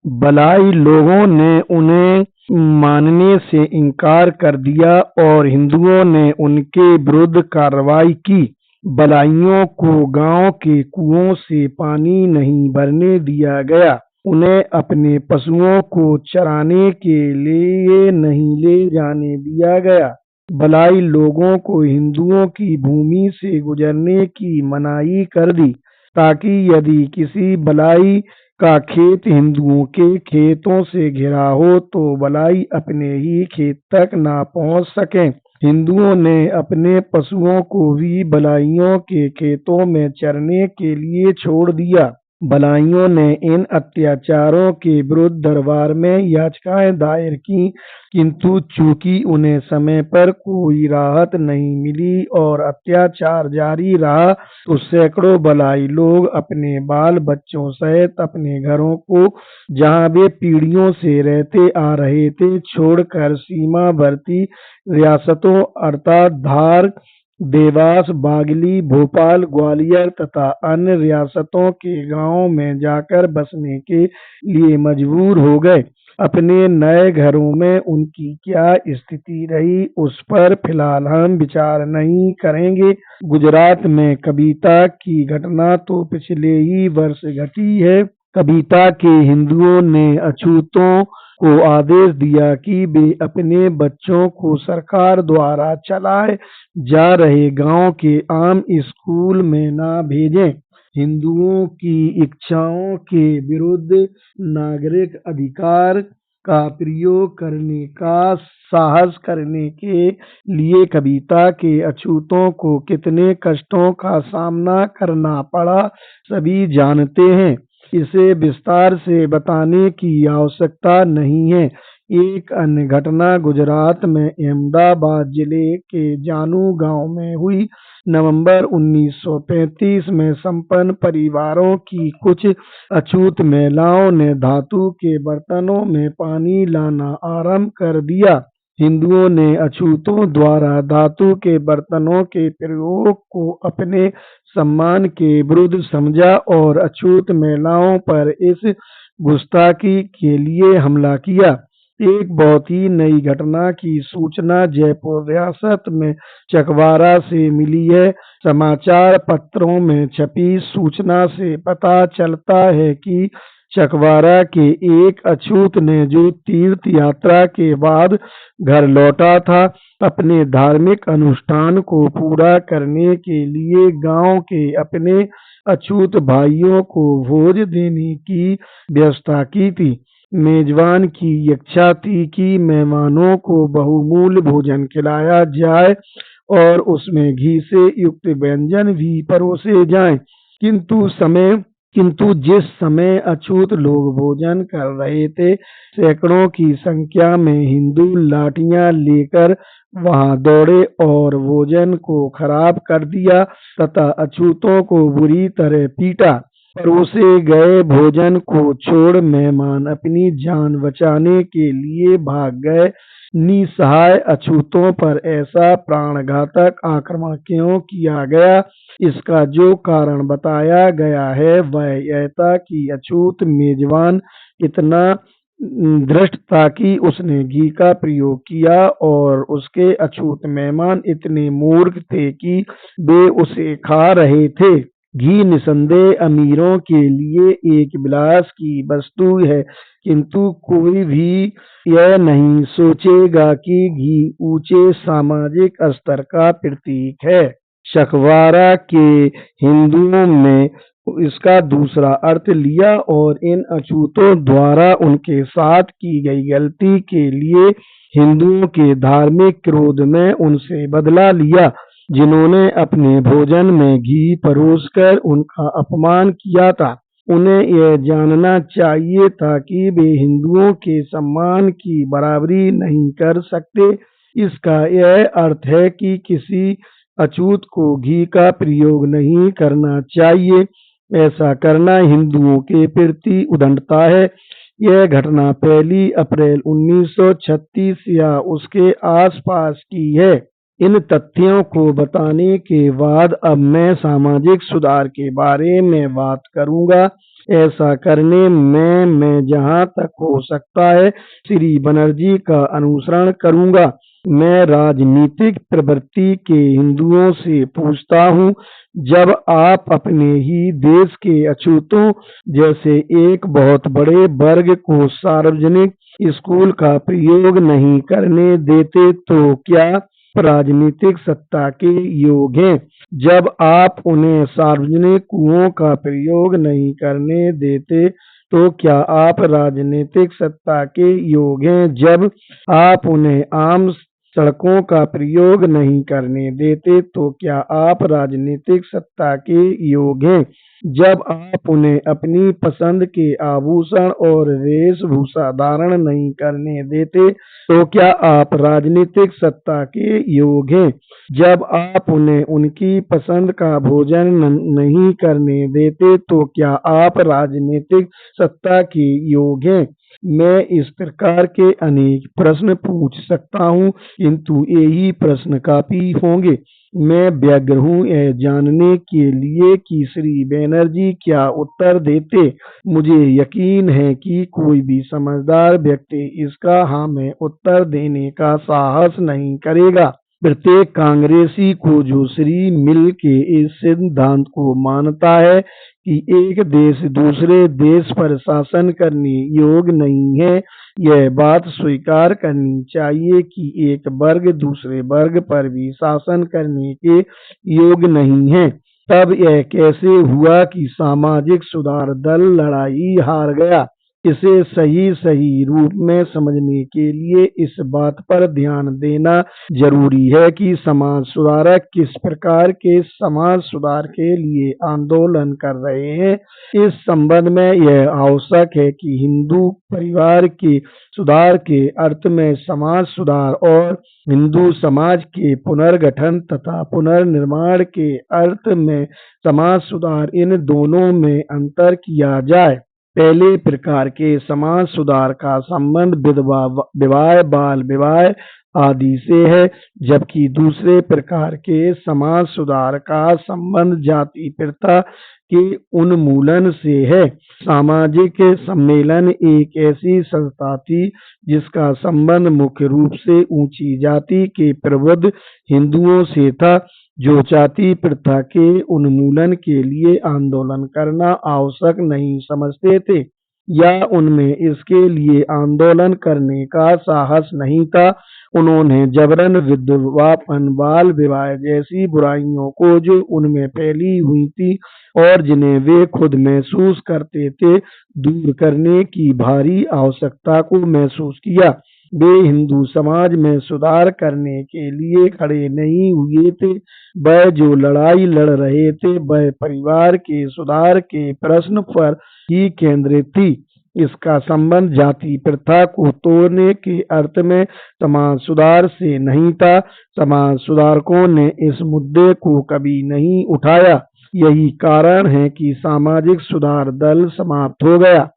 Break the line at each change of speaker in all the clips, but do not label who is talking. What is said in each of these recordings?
बलाई लोगों ने उन्हें मानने से इनकार कर दिया और हिंदुओं ने उनके विरुद्ध कार्रवाई की। बलाइयों को गांव के कुओं से पानी नहीं भरने दिया गया, उन्हें अपने पशुओं को चराने के लिए नहीं ले जाने दिया गया। बलाई लोगों को हिंदुओं की भूमि से गुजरने की मनाही कर दी, ताकि यदि किसी बलाई का खेत हिंदुओं के खेतों से घिरा हो तो बलाई अपने ही खेत तक ना पहुंच सके। हिंदुओं ने अपने पशुओं को भी बलाइयों के खेतों में चरने के लिए छोड़ दिया। बलाइयों ने इन अत्याचारों के विरुद्ध दरबार में याचिकाएं दायर की, किंतु चूंकि उन्हें समय पर कोई राहत नहीं मिली और अत्याचार जारी रहा, तो सैकड़ों बलाई लोग अपने बाल बच्चों सहित अपने घरों को, जहां वे पीढ़ियों से रहते आ रहे थे, छोड़कर सीमावर्ती रियासतों अर्थात धार, देवास, बागली, भोपाल, ग्वालियर तथा अन्य रियासतों के गांवों में जाकर बसने के लिए मजबूर हो गए। अपने नए घरों में उनकी क्या स्थिति रही, उस पर फिलहाल हम विचार नहीं करेंगे। गुजरात में कविता की घटना तो पिछले ही वर्ष घटी है। कविता के हिंदुओं ने अछूतों को आदेश दिया कि वे अपने बच्चों को सरकार द्वारा चलाए जा रहे गांव के आम स्कूल में ना भेजें। हिंदुओं की इच्छाओं के विरुद्ध नागरिक अधिकार का प्रयोग करने का साहस करने के लिए कविता के अछूतों को कितने कष्टों का सामना करना पड़ा, सभी जानते हैं। इसे विस्तार से बताने की आवश्यकता नहीं है। एक अन्य घटना गुजरात में अहमदाबाद जिले के जानू गांव में हुई। नवंबर 1935 में संपन्न परिवारों की कुछ अछूत महिलाओं ने धातु के बर्तनों में पानी लाना आरंभ कर दिया। हिंदुओं ने अछूतों द्वारा धातु के बर्तनों के प्रयोग को अपने सम्मान के विरुद्ध समझा और अछूत महिलाओं पर इस गुस्ताखी के लिए हमला किया। एक बहुत ही नई घटना की सूचना जयपुर रियासत में चकवारा से मिली है। समाचार पत्रों में छपी सूचना से पता चलता है कि चकवारा के एक अछूत ने, जो तीर्थ यात्रा के बाद घर लौटा था, अपने धार्मिक अनुष्ठान को पूरा करने के लिए गांव के अपने अछूत भाइयों को भोज देने की व्यवस्था की थी। मेजबान की इच्छा थी कि मेहमानों को बहुमूल्य भोजन खिलाया जाए और उसमें घी से युक्त व्यंजन भी परोसे जाएं। किंतु जिस समय अछूत लोग भोजन कर रहे थे, सैकड़ों की संख्या में हिंदू लाठियां लेकर वहां दौड़े और भोजन को खराब कर दिया तथा अछूतों को बुरी तरह पीटा। परोसे गए भोजन को छोड़ मेहमान अपनी जान बचाने के लिए भाग गए। निसहाय अछूतों पर ऐसा प्राणघातक आक्रमण क्यों किया गया, इसका जो कारण बताया गया है वह यह था कि अछूत मेजबान इतना धृष्ट था कि उसने घी का प्रयोग किया और उसके अछूत मेहमान इतने मूर्ख थे कि वे उसे खा रहे थे। घी निसंदेह अमीरों के लिए एक विलास की वस्तु है, किंतु कोई भी यह नहीं सोचेगा कि घी ऊंचे सामाजिक स्तर का प्रतीक है। चकवारा के हिंदुओं में इसका दूसरा अर्थ लिया और इन अछूतों द्वारा उनके साथ की गई गलती के लिए हिंदुओं के धार्मिक क्रोध में उनसे बदला लिया, जिन्होंने अपने भोजन में घी परोसकर उनका अपमान किया था। उन्हें यह जानना चाहिए था कि वे हिंदुओं के सम्मान की बराबरी नहीं कर सकते। इसका यह अर्थ है कि किसी अछूत को घी का प्रयोग नहीं करना चाहिए। ऐसा करना हिंदुओं के प्रति उद्दंडता है। यह घटना 1 अप्रैल 1936 या उसके आसपास की है। इन तथ्यों को बताने के बाद अब मैं सामाजिक सुधार के बारे में बात करूंगा। ऐसा करने में मैं जहाँ तक हो सकता है श्री बनर्जी का अनुसरण करूँगा। मैं राजनीतिक प्रवृत्ति के हिंदुओं से पूछता हूँ, जब आप अपने ही देश के अछूतों जैसे एक बहुत बड़े वर्ग को सार्वजनिक स्कूल का प्रयोग नहीं करने देते तो क्या राजनीतिक सत्ता के योग हैं? जब आप उन्हें सार्वजनिक कुओं का प्रयोग नहीं करने देते तो क्या आप राजनीतिक सत्ता के योग हैं? जब आप उन्हें आम सड़कों का प्रयोग नहीं करने देते तो क्या आप राजनीतिक सत्ता के योग हैं? जब आप उन्हें अपनी पसंद के आभूषण और वेशभूषा धारण नहीं करने देते तो क्या आप राजनीतिक सत्ता के योग हैं? जब आप उन्हें उनकी पसंद का भोजन नहीं करने देते तो क्या आप राजनीतिक सत्ता के योग हैं? मैं इस प्रकार के अनेक प्रश्न पूछ सकता हूँ, किंतु यही प्रश्न काफी होंगे। मैं व्यग्र हूँ यह जानने के लिए कि श्री बनर्जी क्या उत्तर देते। मुझे यकीन है कि कोई भी समझदार व्यक्ति इसका हाँ में उत्तर देने का साहस नहीं करेगा। प्रत्येक कांग्रेसी को जो श्री मिल के इस सिद्धांत को मानता है कि एक देश दूसरे देश पर शासन करने योग्य नहीं है, यह बात स्वीकार करनी चाहिए कि एक वर्ग दूसरे वर्ग पर भी शासन करने के योग्य नहीं है। तब यह कैसे हुआ कि सामाजिक सुधार दल लड़ाई हार गया? इसे सही रूप में समझने के लिए इस बात पर ध्यान देना जरूरी है कि समाज सुधारक किस प्रकार के समाज सुधार के लिए आंदोलन कर रहे हैं। इस संबंध में यह आवश्यक है कि हिंदू परिवार के सुधार के अर्थ में समाज सुधार और हिंदू समाज के पुनर्गठन तथा पुनर्निर्माण के अर्थ में समाज सुधार, इन दोनों में अंतर किया जाए। पहले प्रकार के समाज सुधार का संबंध विधवा विवाह, बाल विवाह आदि से है, जबकि दूसरे प्रकार के समाज सुधार का संबंध जाति प्रथा के उन्मूलन से है। सामाजिक सम्मेलन एक ऐसी संस्था थी जिसका संबंध मुख्य रूप से ऊंची जाति के प्रबुद्ध हिंदुओं से था, जो जाति प्रथा के उन्मूलन के लिए आंदोलन करना आवश्यक नहीं समझते थे या उनमें इसके लिए आंदोलन करने का साहस नहीं था। उन्होंने जबरन विधवापन, बाल विवाह जैसी बुराइयों को जो उनमें फैली हुई थी और जिन्हें वे खुद महसूस करते थे, दूर करने की भारी आवश्यकता को महसूस किया। वे हिंदू समाज में सुधार करने के लिए खड़े नहीं हुए थे। वह जो लड़ाई लड़ रहे थे वह परिवार के सुधार के प्रश्न पर ही केंद्रित थी। इसका संबंध जाति प्रथा को तोड़ने के अर्थ में समाज सुधार से नहीं था। समाज सुधारकों ने इस मुद्दे को कभी नहीं उठाया। यही कारण है कि सामाजिक सुधार दल समाप्त हो गया।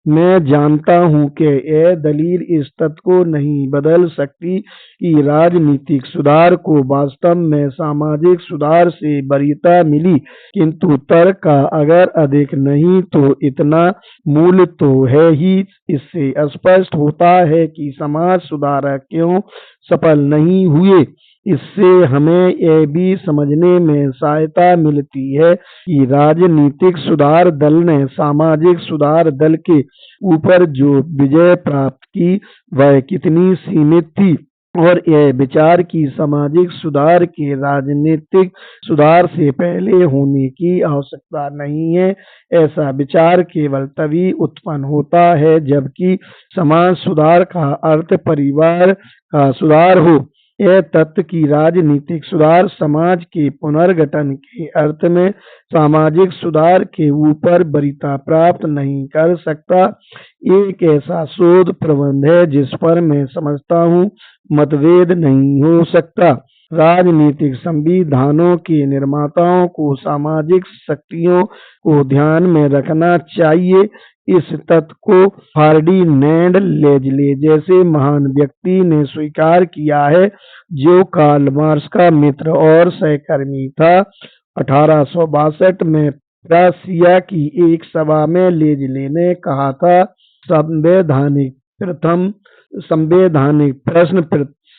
मैं जानता हूँ कि यह दलील इस तथ्य को नहीं बदल सकती कि राजनीतिक सुधार को वास्तव में सामाजिक सुधार से वरीयता मिली, किंतु तर्क का अगर अधिक नहीं तो इतना मूल्य तो है ही। इससे स्पष्ट होता है कि समाज सुधारक क्यों सफल नहीं हुए। इससे हमें यह भी समझने में सहायता मिलती है कि राजनीतिक सुधार दल ने सामाजिक सुधार दल के ऊपर जो विजय प्राप्त की वह कितनी सीमित थी, और यह विचार की सामाजिक सुधार के राजनीतिक सुधार से पहले होने की आवश्यकता नहीं है। ऐसा विचार केवल तभी उत्पन्न होता है जबकि समाज सुधार का अर्थ परिवार का सुधार हो। यह तथ्य कि राजनीतिक सुधार समाज के पुनर्गठन के अर्थ में सामाजिक सुधार के ऊपर वरीयता प्राप्त नहीं कर सकता, एक ऐसा शोध प्रबंध है जिस पर मैं समझता हूँ मतभेद नहीं हो सकता। राजनीतिक संविधानों के निर्माताओं को सामाजिक शक्तियों को ध्यान में रखना चाहिए। इस तथ्य को फर्डिनेंड लेजले जैसे महान व्यक्ति ने स्वीकार किया है, जो कार्ल मार्क्स का मित्र और सहकर्मी था। 1862 में प्रासिया की एक सभा में लेजले ने कहा था, संवैधानिक प्रथम संवैधानिक प्रश्न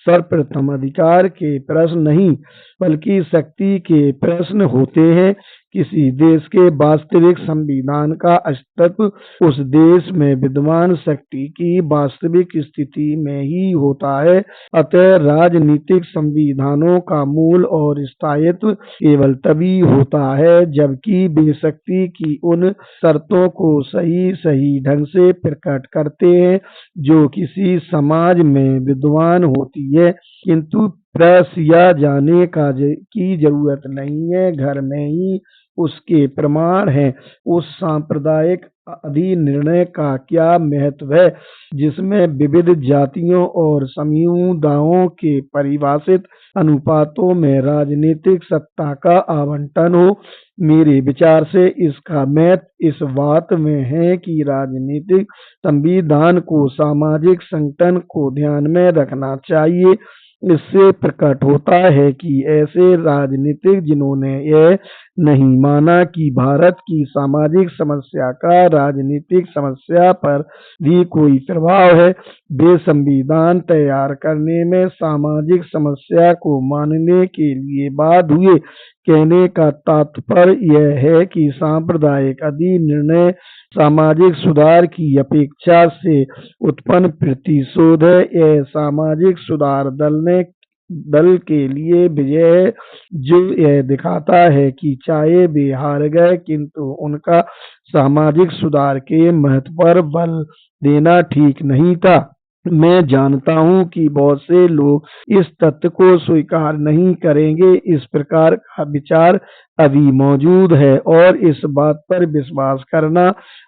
सर्वप्रथम अधिकार के प्रश्न नहीं बल्कि शक्ति के प्रश्न होते हैं। किसी देश के वास्तविक संविधान का अस्तित्व उस देश में विद्यमान शक्ति की वास्तविक स्थिति में ही होता है। अतः राजनीतिक संविधानों का मूल और स्थायित्व केवल तभी होता है जबकि वे शक्ति की उन शर्तों को सही सही ढंग से प्रकट करते हैं जो किसी समाज में विद्यमान होती है। किंतु प्रेस या जाने की जरूरत नहीं है, घर में ही उसके प्रमाण हैं। उस सांप्रदायिक अधिनिर्णय का क्या महत्व है जिसमें विविध जातियों और समुदायों के परिभाषित अनुपातों में राजनीतिक सत्ता का आवंटन हो। मेरे विचार से इसका महत्व इस बात में है कि राजनीतिक संविधान को सामाजिक संगठन को ध्यान में रखना चाहिए। इससे प्रकट होता है कि ऐसे राजनीतिक जिन्होंने यह नहीं माना कि भारत की सामाजिक समस्या का राजनीतिक समस्या पर भी कोई प्रभाव है, वे संविधान तैयार करने में सामाजिक समस्या को मानने के लिए बाध्य हुए। कहने का तात्पर्य यह है कि सांप्रदायिक अधिनिर्णय सामाजिक सुधार की अपेक्षा से उत्पन्न प्रतिशोध है। यह सामाजिक सुधार दल के लिए विजय है जो यह दिखाता है कि चाहे वे हार गए किंतु उनका सामाजिक सुधार के महत्व पर बल देना ठीक नहीं था। मैं जानता हूं कि बहुत से लोग इस तथ्य को स्वीकार नहीं करेंगे। इस प्रकार का विचार अभी मौजूद है और इस बात पर विश्वास करना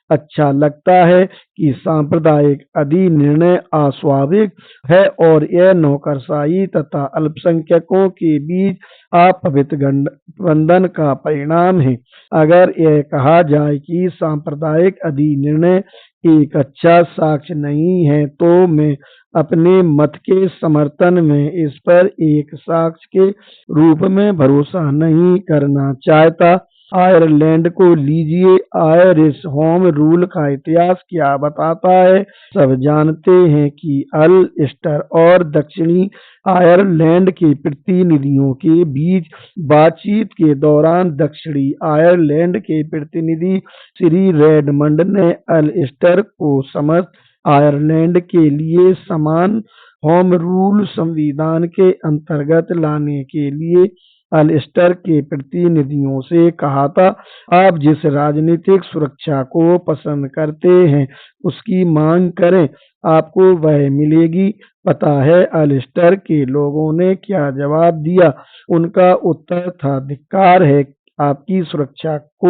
अच्छा लगता है कि सांप्रदायिक अधिनिर्णय अस्वाभाविक है और यह नौकरशाही तथा अल्पसंख्यकों के बीच आपवित गठबंधन का परिणाम है। अगर यह कहा जाए कि सांप्रदायिक अधिनिर्णय एक अच्छा साक्ष्य नहीं है तो मैं अपने मत के समर्थन में इस पर एक साक्ष्य के रूप में भरोसा नहीं करना चाहता। आयरलैंड को लीजिए। आयरिश होम रूल का इतिहास क्या बताता है? सब जानते हैं कि अल्स्टर और दक्षिणी आयरलैंड के प्रतिनिधियों के बीच बातचीत के दौरान दक्षिणी आयरलैंड के प्रतिनिधि श्री रेडमंड ने अल्स्टर को समस्त आयरलैंड के लिए समान होम रूल संविधान के अंतर्गत लाने के लिए अल्स्टर के प्रतिनिधियों से कहा था, आप जिस राजनीतिक सुरक्षा को पसंद करते हैं उसकी मांग करें, आपको वह मिलेगी। पता है अल्स्टर के लोगों ने क्या जवाब दिया? उनका उत्तर था, धिक्कार है, आपकी सुरक्षा को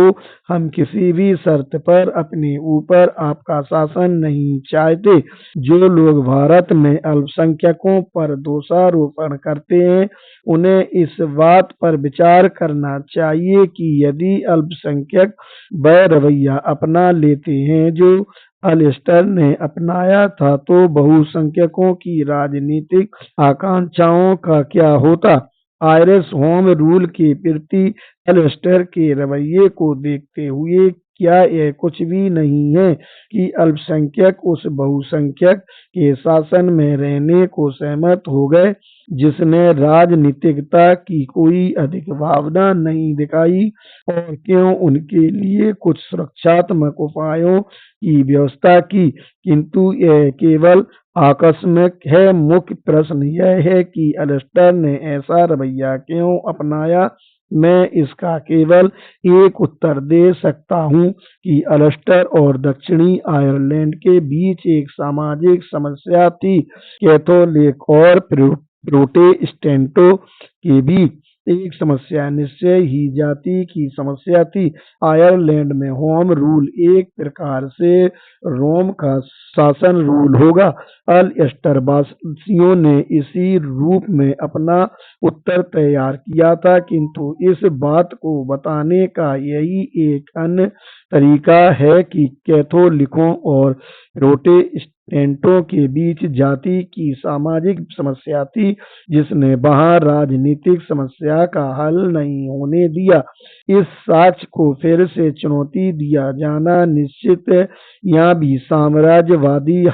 हम किसी भी शर्त पर अपने ऊपर आपका शासन नहीं चाहते। जो लोग भारत में अल्पसंख्यकों पर दोषारोपण करते हैं उन्हें इस बात पर विचार करना चाहिए कि यदि अल्पसंख्यक वह रवैया अपना लेते हैं जो अल्स्टर ने अपनाया था तो बहुसंख्यकों की राजनीतिक आकांक्षाओं का क्या होता? आयरिश होम रूल के प्रति अल्स्टर के रवैये को देखते हुए क्या यह कुछ भी नहीं है कि अल्पसंख्यक उस बहुसंख्यक के शासन में रहने को सहमत हो गए जिसने राजनीतिकता की कोई अधिक भावना नहीं दिखाई? और क्यों उनके लिए कुछ सुरक्षात्मक उपायों की व्यवस्था की? किंतु यह केवल आकस्मिक है। मुख्य प्रश्न यह है कि अल्स्टर ने ऐसा रवैया क्यों अपनाया? मैं इसका केवल एक उत्तर दे सकता हूं कि अल्स्टर और दक्षिणी आयरलैंड के बीच एक सामाजिक समस्या थी। कैथोलिक और प्रोटेस्टेंटों के बीच एक समस्या निश्चय ही जाति की समस्या थी। आयरलैंड में होम रूल एक प्रकार से रोम का शासन रूल होगा। अल्स्टर वासियों ने इसी रूप में अपना उत्तर तैयार किया था किंतु इस बात को बताने का यही एक अन्य तरीका है कि कैथोलिकों और पेंटो के बीच जाति की सामाजिक समस्या थी, जिसने वहां राजनीतिक समस्या का हल नहीं होने दिया। इस साक्ष्य को फिर से चुनौती दिया जाना निश्चित है। यहाँ भी साम्राज्यवादी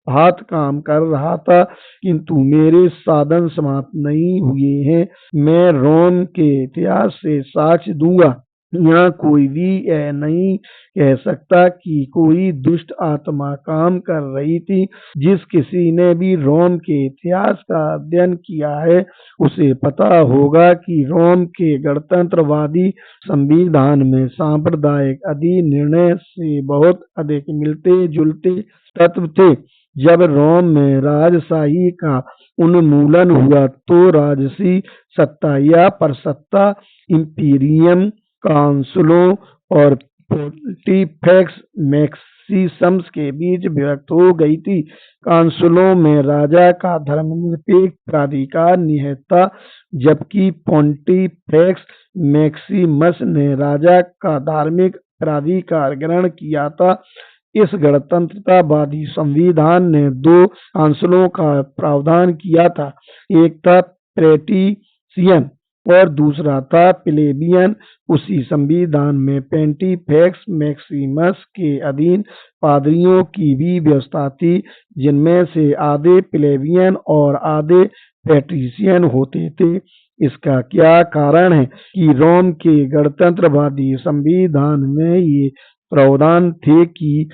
हाथ काम कर रहा था, किंतु मेरे साधन समाप्त नहीं हुए हैं। मैं रोम के इतिहास से साक्ष्य दूंगा। यहाँ कोई भी यह नहीं कह सकता कि कोई दुष्ट आत्मा काम कर रही थी। जिस किसी ने भी रोम के इतिहास का अध्ययन किया है, उसे पता होगा कि रोम के गणतंत्रवादी संविधान में सांप्रदायिक अधिनिर्णय से बहुत अधिक मिलते जुलते तत्व थे। जब रोम में राजशाही का उन्मूलन हुआ तो राजसी सत्ता या परसत्ता इंपीरियम काउंसिलों और पोंटिफेक्स मैक्सिमस के बीच विभक्त हो गई थी। काउंसिलों में राजा का धर्मनिरपेक्ष प्राधिकार निहित था, जबकि पोंटिफेक्स मैक्सिमस ने राजा का धार्मिक प्राधिकार ग्रहण किया था। इस गणतंत्रतावादी संविधान ने दो काउंसिलों का प्रावधान किया था, एक था पैट्रिशियन और दूसरा था प्लेबियन। उसी संविधान में पोंटिफेक्स मैक्सिमस के अधीन पादरियों की भी व्यवस्था थी, जिनमें से आधे प्लेबियन और आधे पैट्रिशियन होते थे। इसका क्या कारण है कि रोम के गणतंत्रवादी संविधान में ये प्रावधान थे कि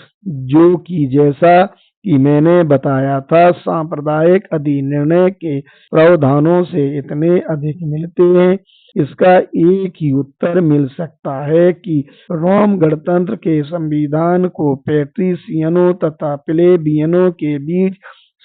जो कि जैसा कि मैंने बताया था, सांप्रदायिक अधिनिर्णय के प्रावधानों से इतने अधिक मिलते हैं। इसका एक ही उत्तर मिल सकता है कि रोम गणतंत्र के संविधान को पैट्रिशियनों तथा प्लेबियनों के बीच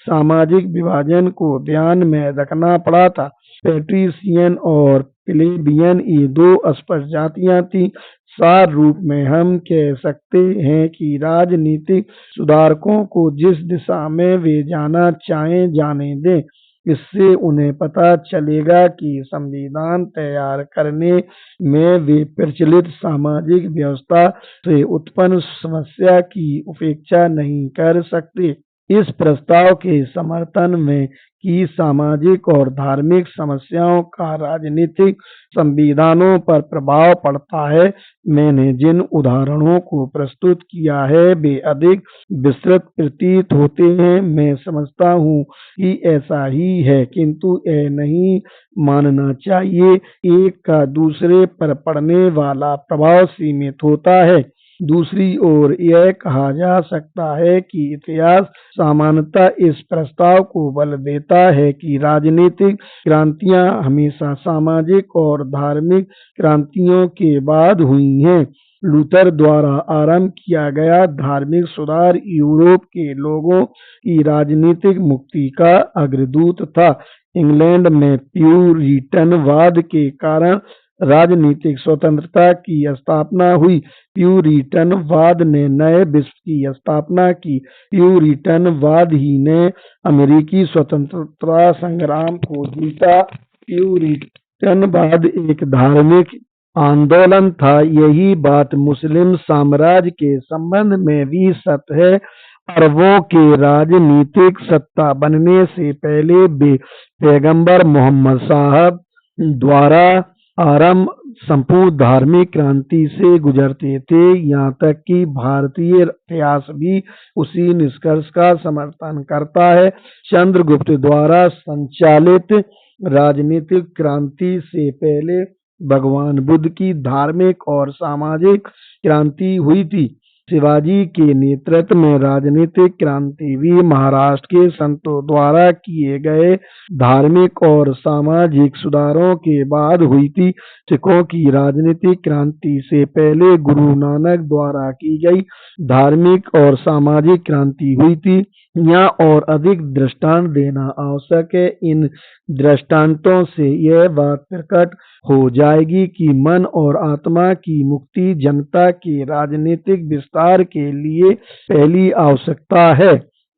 सामाजिक विभाजन को ध्यान में रखना पड़ा था। पैट्रिशियन और प्लेबियन ये दो स्पष्ट जातियां थीं। सार रूप में हम कह सकते हैं कि राजनीतिक सुधारकों को जिस दिशा में वे जाना चाहें जाने दें। इससे उन्हें पता चलेगा कि संविधान तैयार करने में वे प्रचलित सामाजिक व्यवस्था से उत्पन्न समस्या की उपेक्षा नहीं कर सकते। इस प्रस्ताव के समर्थन में कि सामाजिक और धार्मिक समस्याओं का राजनीतिक संविधानों पर प्रभाव पड़ता है, मैंने जिन उदाहरणों को प्रस्तुत किया है वे अधिक विस्तृत प्रतीत होते हैं। मैं समझता हूँ कि ऐसा ही है, किंतु यह नहीं मानना चाहिए एक का दूसरे पर पड़ने वाला प्रभाव सीमित होता है। दूसरी ओर यह कहा जा सकता है कि इतिहास सामान्यतः इस प्रस्ताव को बल देता है कि राजनीतिक क्रांतियां हमेशा सामाजिक और धार्मिक क्रांतियों के बाद हुई हैं। लूथर द्वारा आरंभ किया गया धार्मिक सुधार यूरोप के लोगों की राजनीतिक मुक्ति का अग्रदूत था। इंग्लैंड में प्यूरिटनवाद के कारण राजनीतिक स्वतंत्रता की स्थापना हुई। प्यूरिटनवाद ने नए विश्व की स्थापना की। प्यूरिटनवाद ही ने अमेरिकी स्वतंत्रता संग्राम को जीता। प्यूरिटनवाद एक धार्मिक आंदोलन था। यही बात मुस्लिम साम्राज्य के संबंध में भी सत्य है। अरबों के राजनीतिक सत्ता बनने से पहले वे पैगंबर मोहम्मद साहब द्वारा आरंभ संपूर्ण धार्मिक क्रांति से गुजरते थे। यहाँ तक कि भारतीय इतिहास भी उसी निष्कर्ष का समर्थन करता है। चंद्रगुप्त द्वारा संचालित राजनीतिक क्रांति से पहले भगवान बुद्ध की धार्मिक और सामाजिक क्रांति हुई थी। शिवाजी के नेतृत्व में राजनीतिक क्रांति भी महाराष्ट्र के संतों द्वारा किए गए धार्मिक और सामाजिक सुधारों के बाद हुई थी। सिखों की राजनीतिक क्रांति से पहले गुरु नानक द्वारा की गई धार्मिक और सामाजिक क्रांति हुई थी। यहाँ और अधिक दृष्टांत देना आवश्यक है। इन दृष्टांतों से यह बात प्रकट हो जाएगी कि मन और आत्मा की मुक्ति जनता के राजनीतिक विस्तार के लिए पहली आवश्यकता है।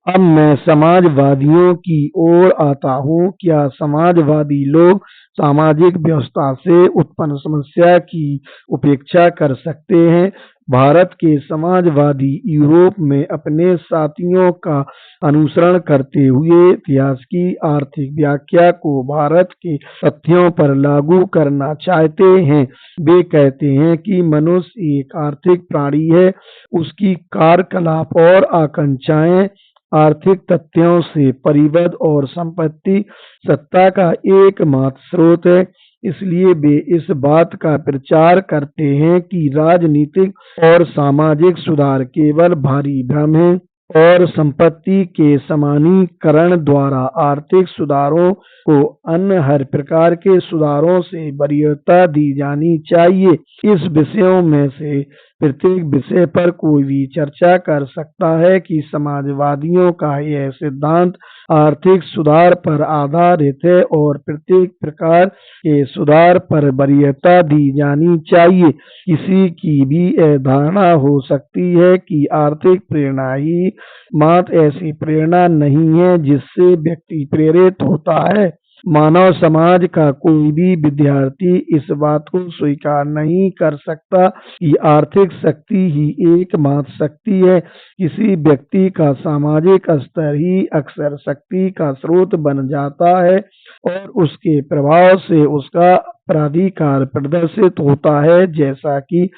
अब मैं समाजवादियों की ओर आता हूँ। क्या समाजवादी लोग सामाजिक व्यवस्था से उत्पन्न समस्या की उपेक्षा कर सकते हैं? भारत के समाजवादी यूरोप में अपने साथियों का अनुसरण करते हुए इतिहास की आर्थिक व्याख्या को भारत के तथ्यों पर लागू करना चाहते हैं। वे कहते हैं कि मनुष्य एक आर्थिक प्राणी है, उसकी कार्यकलाप और आकांक्षाएं आर्थिक तथ्यों से परिबद्ध और संपत्ति सत्ता का एकमात्र स्रोत है। इसलिए वे इस बात का प्रचार करते हैं कि राजनीतिक और सामाजिक सुधार केवल भारी भ्रम है और संपत्ति के समानीकरण द्वारा आर्थिक सुधारों को अन्य हर प्रकार के सुधारों से वरीयता दी जानी चाहिए। इस विषयों में से प्रत्येक विषय पर कोई भी चर्चा कर सकता है कि समाजवादियों का यह सिद्धांत आर्थिक सुधार पर आधारित है और प्रत्येक प्रकार के सुधार पर वरीयता दी जानी चाहिए। किसी की भी यह धारणा हो सकती है कि आर्थिक प्रेरणा ही मात्र ऐसी प्रेरणा नहीं है जिससे व्यक्ति प्रेरित होता है। मानव समाज का कोई भी विद्यार्थी इस बात को स्वीकार नहीं कर सकता कि आर्थिक शक्ति ही एकमात्र शक्ति है। किसी व्यक्ति का सामाजिक स्तर ही अक्सर शक्ति का स्रोत बन जाता है और उसके प्रभाव से उसका प्राधिकार प्रदर्शित होता है, जैसा कि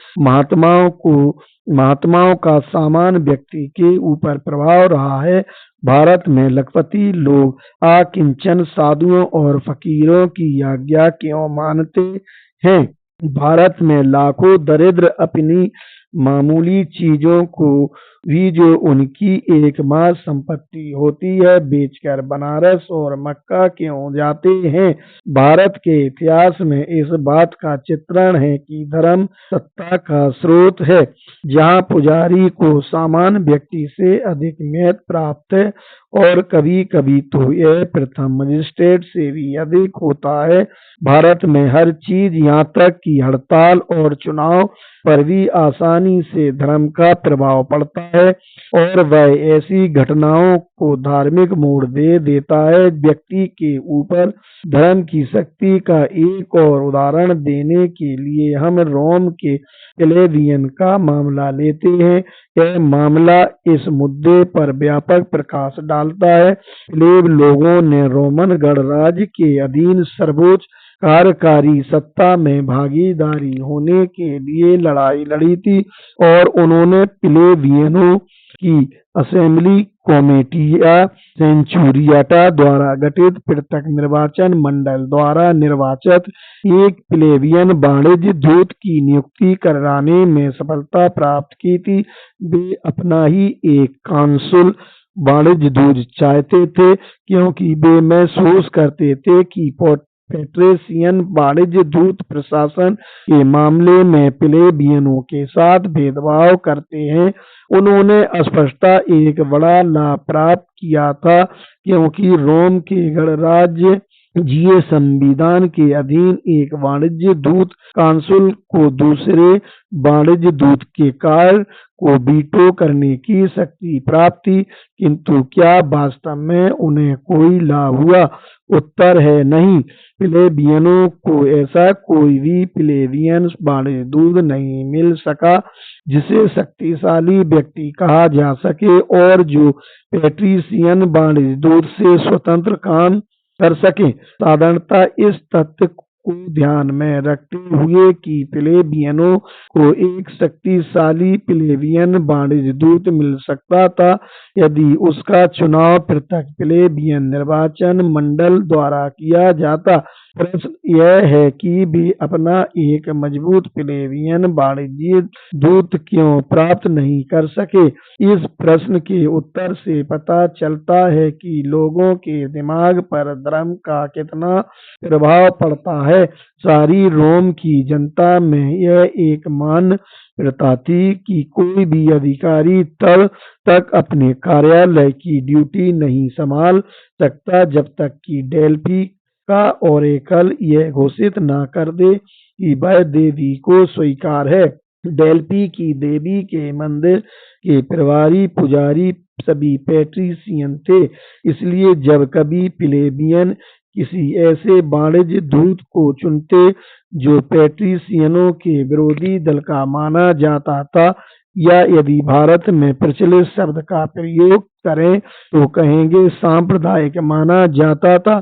महात्माओं का सामान्य व्यक्ति के ऊपर प्रभाव रहा है। भारत में लखपति लोग अकिंचन साधुओं और फकीरों की आज्ञा क्यों मानते हैं? भारत में लाखों दरिद्र अपनी मामूली चीजों को भी जो उनकी एकमात्र संपत्ति होती है बेचकर बनारस और मक्का क्यों जाते हैं? भारत के इतिहास में इस बात का चित्रण है कि धर्म सत्ता का स्रोत है। जहाँ पुजारी को सामान्य व्यक्ति से अधिक महत्व प्राप्त है और कभी कभी तो यह प्रथम मजिस्ट्रेट से भी अधिक होता है। भारत में हर चीज यहाँ तक कि हड़ताल और चुनाव पर भी आसानी से धर्म का प्रभाव पड़ता है और वह ऐसी घटनाओं को धार्मिक मोड़ दे देता है। व्यक्ति के ऊपर धर्म की शक्ति का एक और उदाहरण देने के लिए हम रोम के प्लेबियन का मामला लेते हैं। यह मामला इस मुद्दे पर व्यापक प्रकाश डालता है। प्लेब लोगों ने रोमन गणराज्य के अधीन सर्वोच्च कार्यकारी सत्ता में भागीदारी होने के लिए लड़ाई लड़ी थी और उन्होंने प्लेबियनों की असेंबली कॉमिटिया सेंचुरियाटा द्वारा गठित पृथक निर्वाचन मंडल द्वारा निर्वाचित एक प्लेबियन वाणिज्य दूत की नियुक्ति कराने में सफलता प्राप्त की थी। वे अपना ही एक कांसुल वाणिज्य दूत चाहते थे क्योंकि वे महसूस करते थे कि पेट्रेशियन वाणिज्य दूत प्रशासन के मामले में प्लेबियनों के साथ भेदभाव करते हैं। उन्होंने स्पष्टता एक बड़ा लाभ प्राप्त किया था क्योंकि रोम के गणराज्य जीए संविधान के अधीन एक वाणिज्य दूत कांसुल को दूसरे वाणिज्य दूत के कार्य को वीटो करने की शक्ति प्राप्त थी। किंतु क्या वास्तव में उन्हें कोई लाभ हुआ? उत्तर है नहीं। प्लेबियनों को ऐसा कोई भी प्लेबियन वाणिज्य दूत नहीं मिल सका जिसे शक्तिशाली व्यक्ति कहा जा सके और जो पेट्रिशियन वाणिज्य दूत से स्वतंत्र काम कर सके। साधारणतः इस तथ्य को ध्यान में रखते हुए कि प्लेबियनों को एक शक्तिशाली प्लेबियन वाणिज्य दूत मिल सकता था यदि उसका चुनाव पृथक प्लेबियन निर्वाचन मंडल द्वारा किया जाता। प्रश्न यह है कि वे अपना एक मजबूत प्लेबियन वाणिज्य दूत क्यों प्राप्त नहीं कर सके? इस प्रश्न के उत्तर से पता चलता है कि लोगों के दिमाग पर धर्म का कितना प्रभाव पड़ता है। सारी रोम की जनता में यह एक मान्यता थी कि कोई भी अधिकारी तब तक अपने कार्यालय की ड्यूटी नहीं संभाल सकता जब तक कि डेल्फी का ओरेकल यह घोषित न कर दे कि वह देवी को स्वीकार है। डेल्फी की देवी के मंदिर के प्रभारी पुजारी सभी पैट्रिशियन थे। इसलिए जब कभी प्लेबियन किसी ऐसे वाणिज्य दूत को चुनते जो पैट्रिशियनों के विरोधी दल का माना जाता था, या यदि भारत में प्रचलित शब्द का प्रयोग करें तो कहेंगे सांप्रदायिक माना जाता था,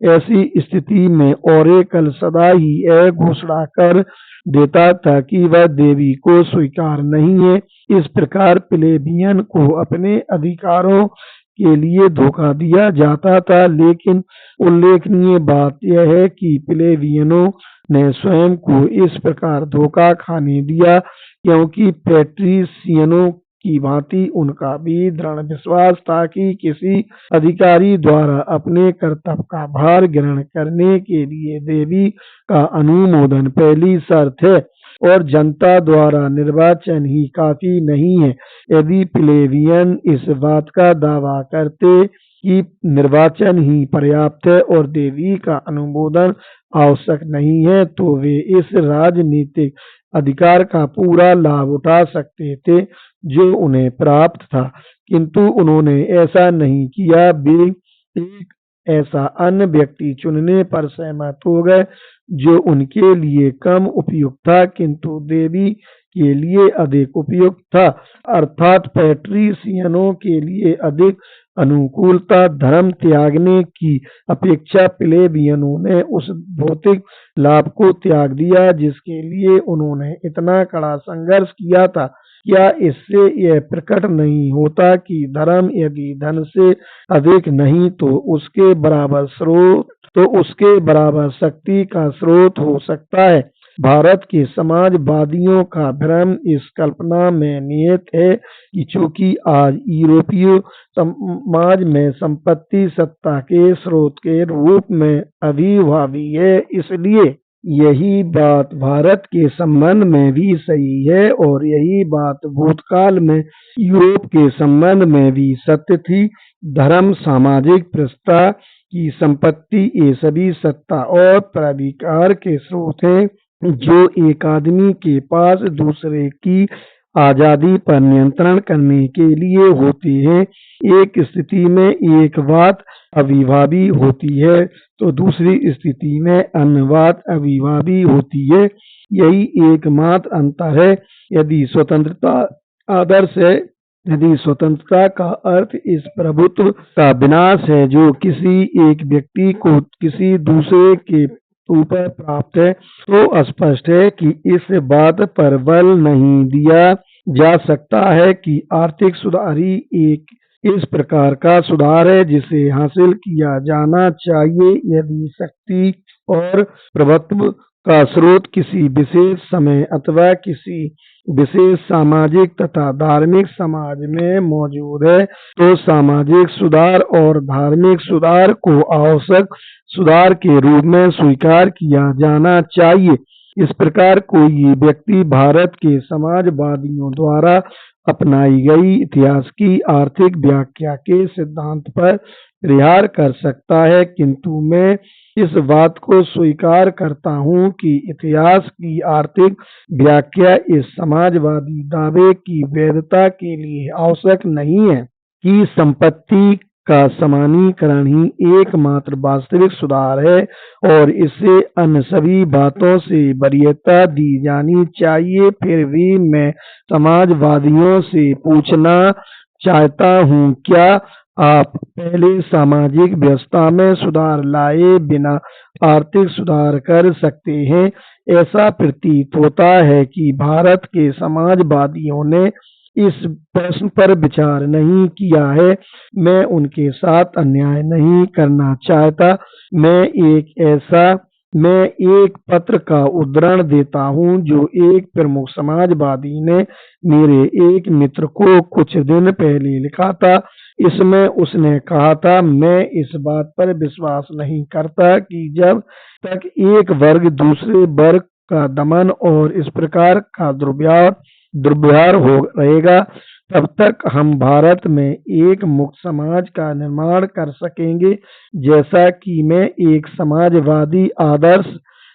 ऐसी स्थिति में ओरेकल सदा ही यह घोषणा कर देता था कि वह देवी को स्वीकार नहीं है। इस प्रकार प्लेबियन को अपने अधिकारों के लिए धोखा दिया जाता था, लेकिन उल्लेखनीय बात यह है कि प्लेबियनों ने स्वयं को इस प्रकार धोखा खाने दिया क्योंकि पैट्रिशियनों की भांति उनका भी दृढ़ विश्वास था कि किसी अधिकारी द्वारा अपने कर्तव्य का भार ग्रहण करने के लिए देवी का अनुमोदन पहली शर्त है और जनता द्वारा निर्वाचन ही काफी नहीं है। यदि प्लेबियन इस बात का दावा करते कि निर्वाचन ही पर्याप्त है और देवी का अनुमोदन आवश्यक नहीं है, तो वे इस राजनीतिक अधिकार का पूरा लाभ उठा सकते थे जो उन्हें प्राप्त था, किंतु उन्होंने ऐसा नहीं किया। वे एक ऐसा अन्य व्यक्ति चुनने पर सहमत हो गए जो उनके लिए कम उपयुक्त था किंतु देवी के लिए अधिक उपयुक्त था, अर्थात पैट्रिशियनों के लिए अधिक अनुकूलता। धर्म त्यागने की अपेक्षा प्लेबियनों ने उस भौतिक लाभ को त्याग दिया जिसके लिए उन्होंने इतना कड़ा संघर्ष किया था। क्या इससे यह प्रकट नहीं होता कि धर्म यदि धन से अधिक नहीं तो उसके बराबर शक्ति का स्रोत हो सकता है। भारत के समाजवादियों का भ्रम इस कल्पना में निहित है कि चूंकि आज यूरोपीय समाज में संपत्ति सत्ता के स्रोत के रूप में अभिभावी है, इसलिए यही बात भारत के संबंध में भी सही है और यही बात भूतकाल में यूरोप के संबंध में भी सत्य थी। धर्म, सामाजिक प्रतिष्ठा की संपत्ति, ये सभी सत्ता और प्राधिकार के स्रोत हैं जो एक आदमी के पास दूसरे की आजादी पर नियंत्रण करने के लिए होते हैं। एक स्थिति में एक बात अभिभावी होती है तो दूसरी स्थिति में अन्य बात अभिभावी होती है। यही एकमात्र अंतर है। यदि स्वतंत्रता आदर्श है, यदि स्वतंत्रता का अर्थ इस प्रभुत्व का विनाश है जो किसी एक व्यक्ति को किसी दूसरे के ऊपर प्राप्त है, तो स्पष्ट है कि इस बात पर बल नहीं दिया जा सकता है कि आर्थिक सुधार ही एक इस प्रकार का सुधार है जिसे हासिल किया जाना चाहिए यदि शक्ति और प्रभुत्व का स्रोत किसी विशेष समय अथवा किसी विशेष सामाजिक तथा धार्मिक समाज में मौजूद है, तो सामाजिक सुधार और धार्मिक सुधार को आवश्यक सुधार के रूप में स्वीकार किया जाना चाहिए। इस प्रकार कोई व्यक्ति भारत के समाजवादियों द्वारा अपनाई गई इतिहास की आर्थिक व्याख्या के सिद्धांत पर प्रहार कर सकता है, किंतु मैं इस बात को स्वीकार करता हूँ कि इतिहास की आर्थिक व्याख्या इस समाजवादी दावे की वैधता के लिए आवश्यक नहीं है कि संपत्ति का समानीकरण ही एकमात्र वास्तविक सुधार है और इसे अन्य सभी बातों से वरीयता दी जानी चाहिए। फिर भी मैं समाजवादियों से पूछना चाहता हूँ, क्या आप पहले सामाजिक व्यवस्था में सुधार लाए बिना आर्थिक सुधार कर सकते हैं? ऐसा प्रतीत होता है कि भारत के समाजवादियों ने इस प्रश्न पर विचार नहीं किया है। मैं उनके साथ अन्याय नहीं करना चाहता। मैं एक पत्र का उद्धरण देता हूँ जो एक प्रमुख समाजवादी ने मेरे एक मित्र को कुछ दिन पहले लिखा था। इसमें उसने कहा था, मैं इस बात पर विश्वास नहीं करता कि जब तक एक वर्ग दूसरे वर्ग का दमन और इस प्रकार का दुर्व्यवहार हो रहेगा, तब तक हम भारत में एक मुक्त समाज का निर्माण कर सकेंगे। जैसा कि मैं एक समाजवादी आदर्श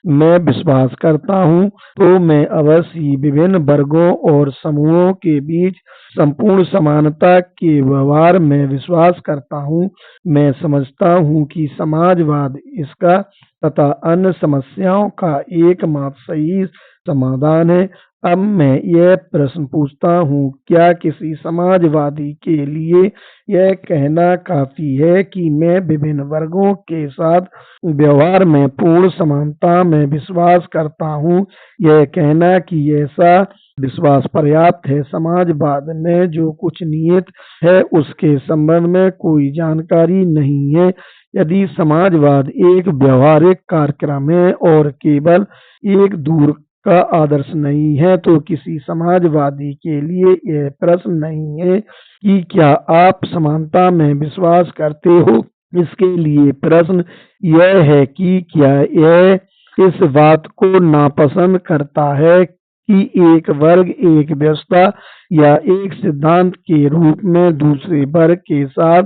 मैं विश्वास करता हूँ तो मैं अवश्य ही विभिन्न वर्गों और समूहों के बीच संपूर्ण समानता के व्यवहार में विश्वास करता हूँ। मैं समझता हूँ कि समाजवाद इसका तथा अन्य समस्याओं का एकमात्र सही समाधान है। अब मैं यह प्रश्न पूछता हूँ, क्या किसी समाजवादी के लिए यह कहना काफी है कि मैं विभिन्न वर्गों के साथ व्यवहार में पूर्ण समानता में विश्वास करता हूँ? यह कहना कि ऐसा विश्वास पर्याप्त है? समाजवाद में जो कुछ निहित है उसके संबंध में कोई जानकारी नहीं है। यदि समाजवाद एक व्यवहारिक कार्यक्रम है और केवल एक दूर का आदर्श नहीं है तो किसी समाजवादी के लिए यह प्रश्न नहीं है कि क्या आप समानता में विश्वास करते हो। इसके लिए प्रश्न यह है कि क्या यह इस बात को नापसंद करता है कि एक वर्ग एक व्यवस्था या एक सिद्धांत के रूप में दूसरे वर्ग के साथ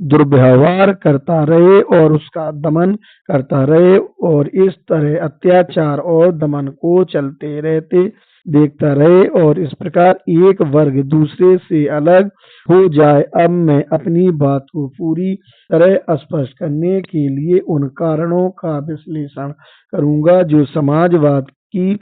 दुर्व्यवहार करता रहे और उसका दमन करता रहे और इस तरह अत्याचार और दमन को चलते रहते देखता रहे और इस प्रकार एक वर्ग दूसरे से अलग हो जाए। अब मैं अपनी बात को पूरी तरह स्पष्ट करने के लिए उन कारणों का विश्लेषण करूंगा जो समाजवाद की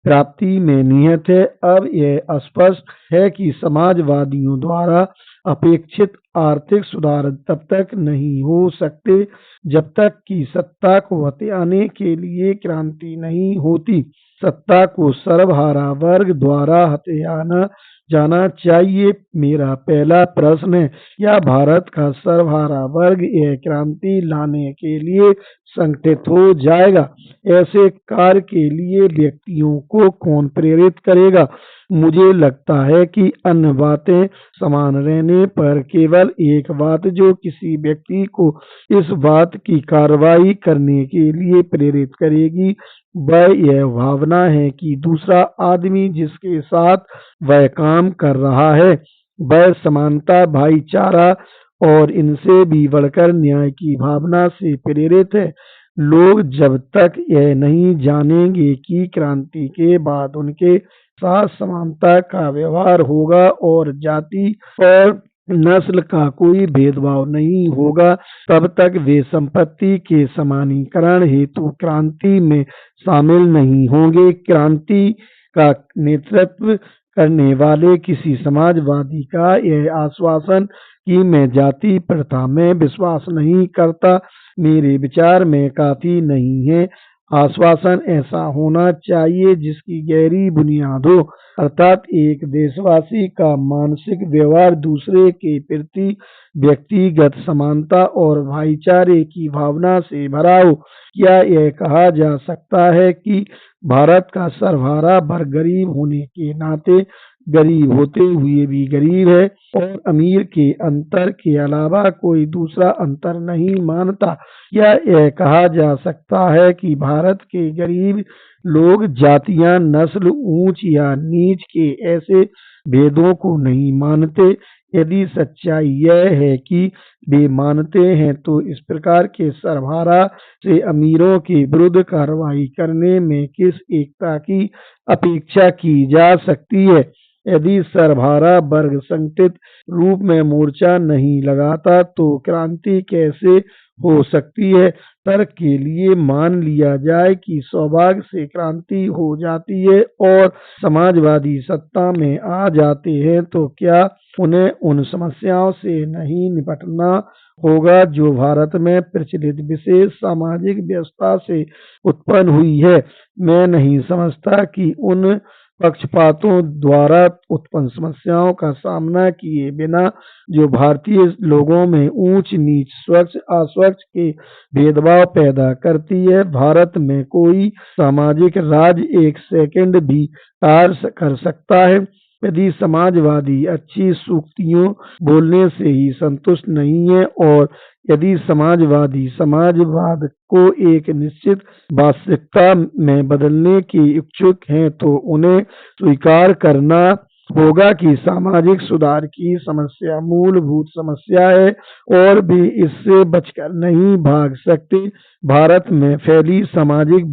प्राप्ति में निहित है। अब यह स्पष्ट है कि समाजवादियों द्वारा अपेक्षित आर्थिक सुधार तब तक नहीं हो सकते जब तक कि सत्ता को हथियाने के लिए क्रांति नहीं होती। सत्ता को सर्वहारा वर्ग द्वारा हथियाना जाना चाहिए। मेरा पहला प्रश्न है, क्या भारत का सर्वहारा वर्ग यह क्रांति लाने के लिए संगठित हो जाएगा? ऐसे कार्य के लिए व्यक्तियों को कौन प्रेरित करेगा? मुझे लगता है कि अन्य बातें समान रहने पर केवल एक बात जो किसी व्यक्ति को इस बात की कार्रवाई करने के लिए प्रेरित करेगी वह यह भावना है कि दूसरा आदमी जिसके साथ वह काम कर रहा है वह समानता, भाईचारा और इनसे भी बढ़कर न्याय की भावना से प्रेरित है। लोग जब तक यह नहीं जानेंगे कि क्रांति के बाद उनके साथ समानता का व्यवहार होगा और जाति और नस्ल का कोई भेदभाव नहीं होगा, तब तक वे संपत्ति के समानीकरण हेतु क्रांति में शामिल नहीं होंगे। क्रांति का नेतृत्व करने वाले किसी समाजवादी का यह आश्वासन कि मैं जाति प्रथा में विश्वास नहीं करता, मेरे विचार में काफी नहीं है। आश्वासन ऐसा होना चाहिए जिसकी गहरी बुनियाद हो, अर्थात एक देशवासी का मानसिक व्यवहार दूसरे के प्रति व्यक्तिगत समानता और भाईचारे की भावना से भरा हो। क्या यह कहा जा सकता है कि भारत का सर्वहारा वर्ग गरीब होने के नाते गरीब होते हुए भी गरीब है और अमीर के अंतर के अलावा कोई दूसरा अंतर नहीं मानता? क्या यह कहा जा सकता है कि भारत के गरीब लोग जातियां, नस्ल, ऊंच या नीच के ऐसे भेदों को नहीं मानते? यदि सच्चाई यह है कि वे मानते हैं तो इस प्रकार के सर्वहारा से अमीरों के विरुद्ध कार्रवाई करने में किस एकता की अपेक्षा की जा सकती है? यदि सर्वहारा वर्ग संगठित रूप में मोर्चा नहीं लगाता तो क्रांति कैसे हो सकती है? तर्क के लिए मान लिया जाए कि सौभाग्य से क्रांति हो जाती है और समाजवादी सत्ता में आ जाते हैं तो क्या उन्हें उन समस्याओं से नहीं निपटना होगा जो भारत में प्रचलित विशेष सामाजिक व्यवस्था से उत्पन्न हुई है? मैं नहीं समझता कि उन पक्षपातों द्वारा उत्पन्न समस्याओं का सामना किए बिना जो भारतीय लोगों में ऊंच नीच, स्वच्छ अस्वच्छ के भेदभाव पैदा करती है, भारत में कोई सामाजिक राज्य एक सेकंड भी कार्य कर सकता है? यदि समाजवादी अच्छी सूक्तियों बोलने से ही संतुष्ट नहीं है और यदि समाजवादी समाजवाद को एक निश्चित वास्तविकता में बदलने के इच्छुक हैं तो उन्हें स्वीकार करना होगा कि सामाजिक सुधार की समस्या मूलभूत समस्या है और वे इससे बचकर नहीं भाग सकते। भारत में फैली सामाजिक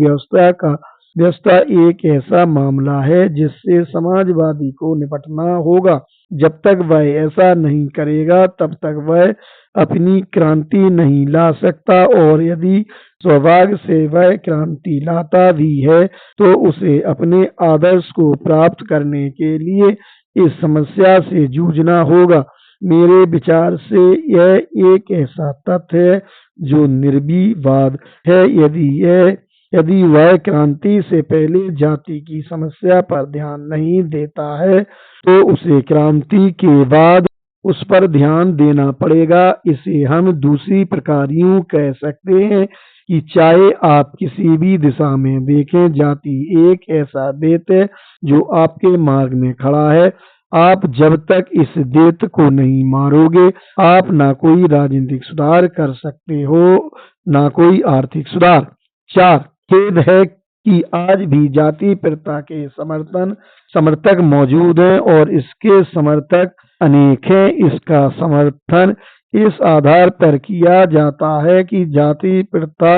व्यवस्था एक ऐसा मामला है जिससे समाजवादी को निपटना होगा। जब तक वह ऐसा नहीं करेगा तब तक वह अपनी क्रांति नहीं ला सकता, और यदि सौभाग्य से वह क्रांति लाता भी है तो उसे अपने आदर्श को प्राप्त करने के लिए इस समस्या से जूझना होगा। मेरे विचार से यह एक ऐसा तथ्य है जो निर्विवाद है। यदि वह क्रांति से पहले जाति की समस्या पर ध्यान नहीं देता है तो उसे क्रांति के बाद उस पर ध्यान देना पड़ेगा। इसे हम दूसरी प्रकार यूं कह सकते हैं कि चाहे आप किसी भी दिशा में देखें, जाति एक ऐसा दैत्य है जो आपके मार्ग में खड़ा है। आप जब तक इस दैत्य को नहीं मारोगे, आप ना कोई राजनीतिक सुधार कर सकते हो, ना कोई आर्थिक सुधार। 4, खेद है कि आज भी जाति प्रथा के समर्थक मौजूद हैं और इसके समर्थक अनेक हैं। इसका समर्थन इस आधार पर किया जाता है कि जाति प्रथा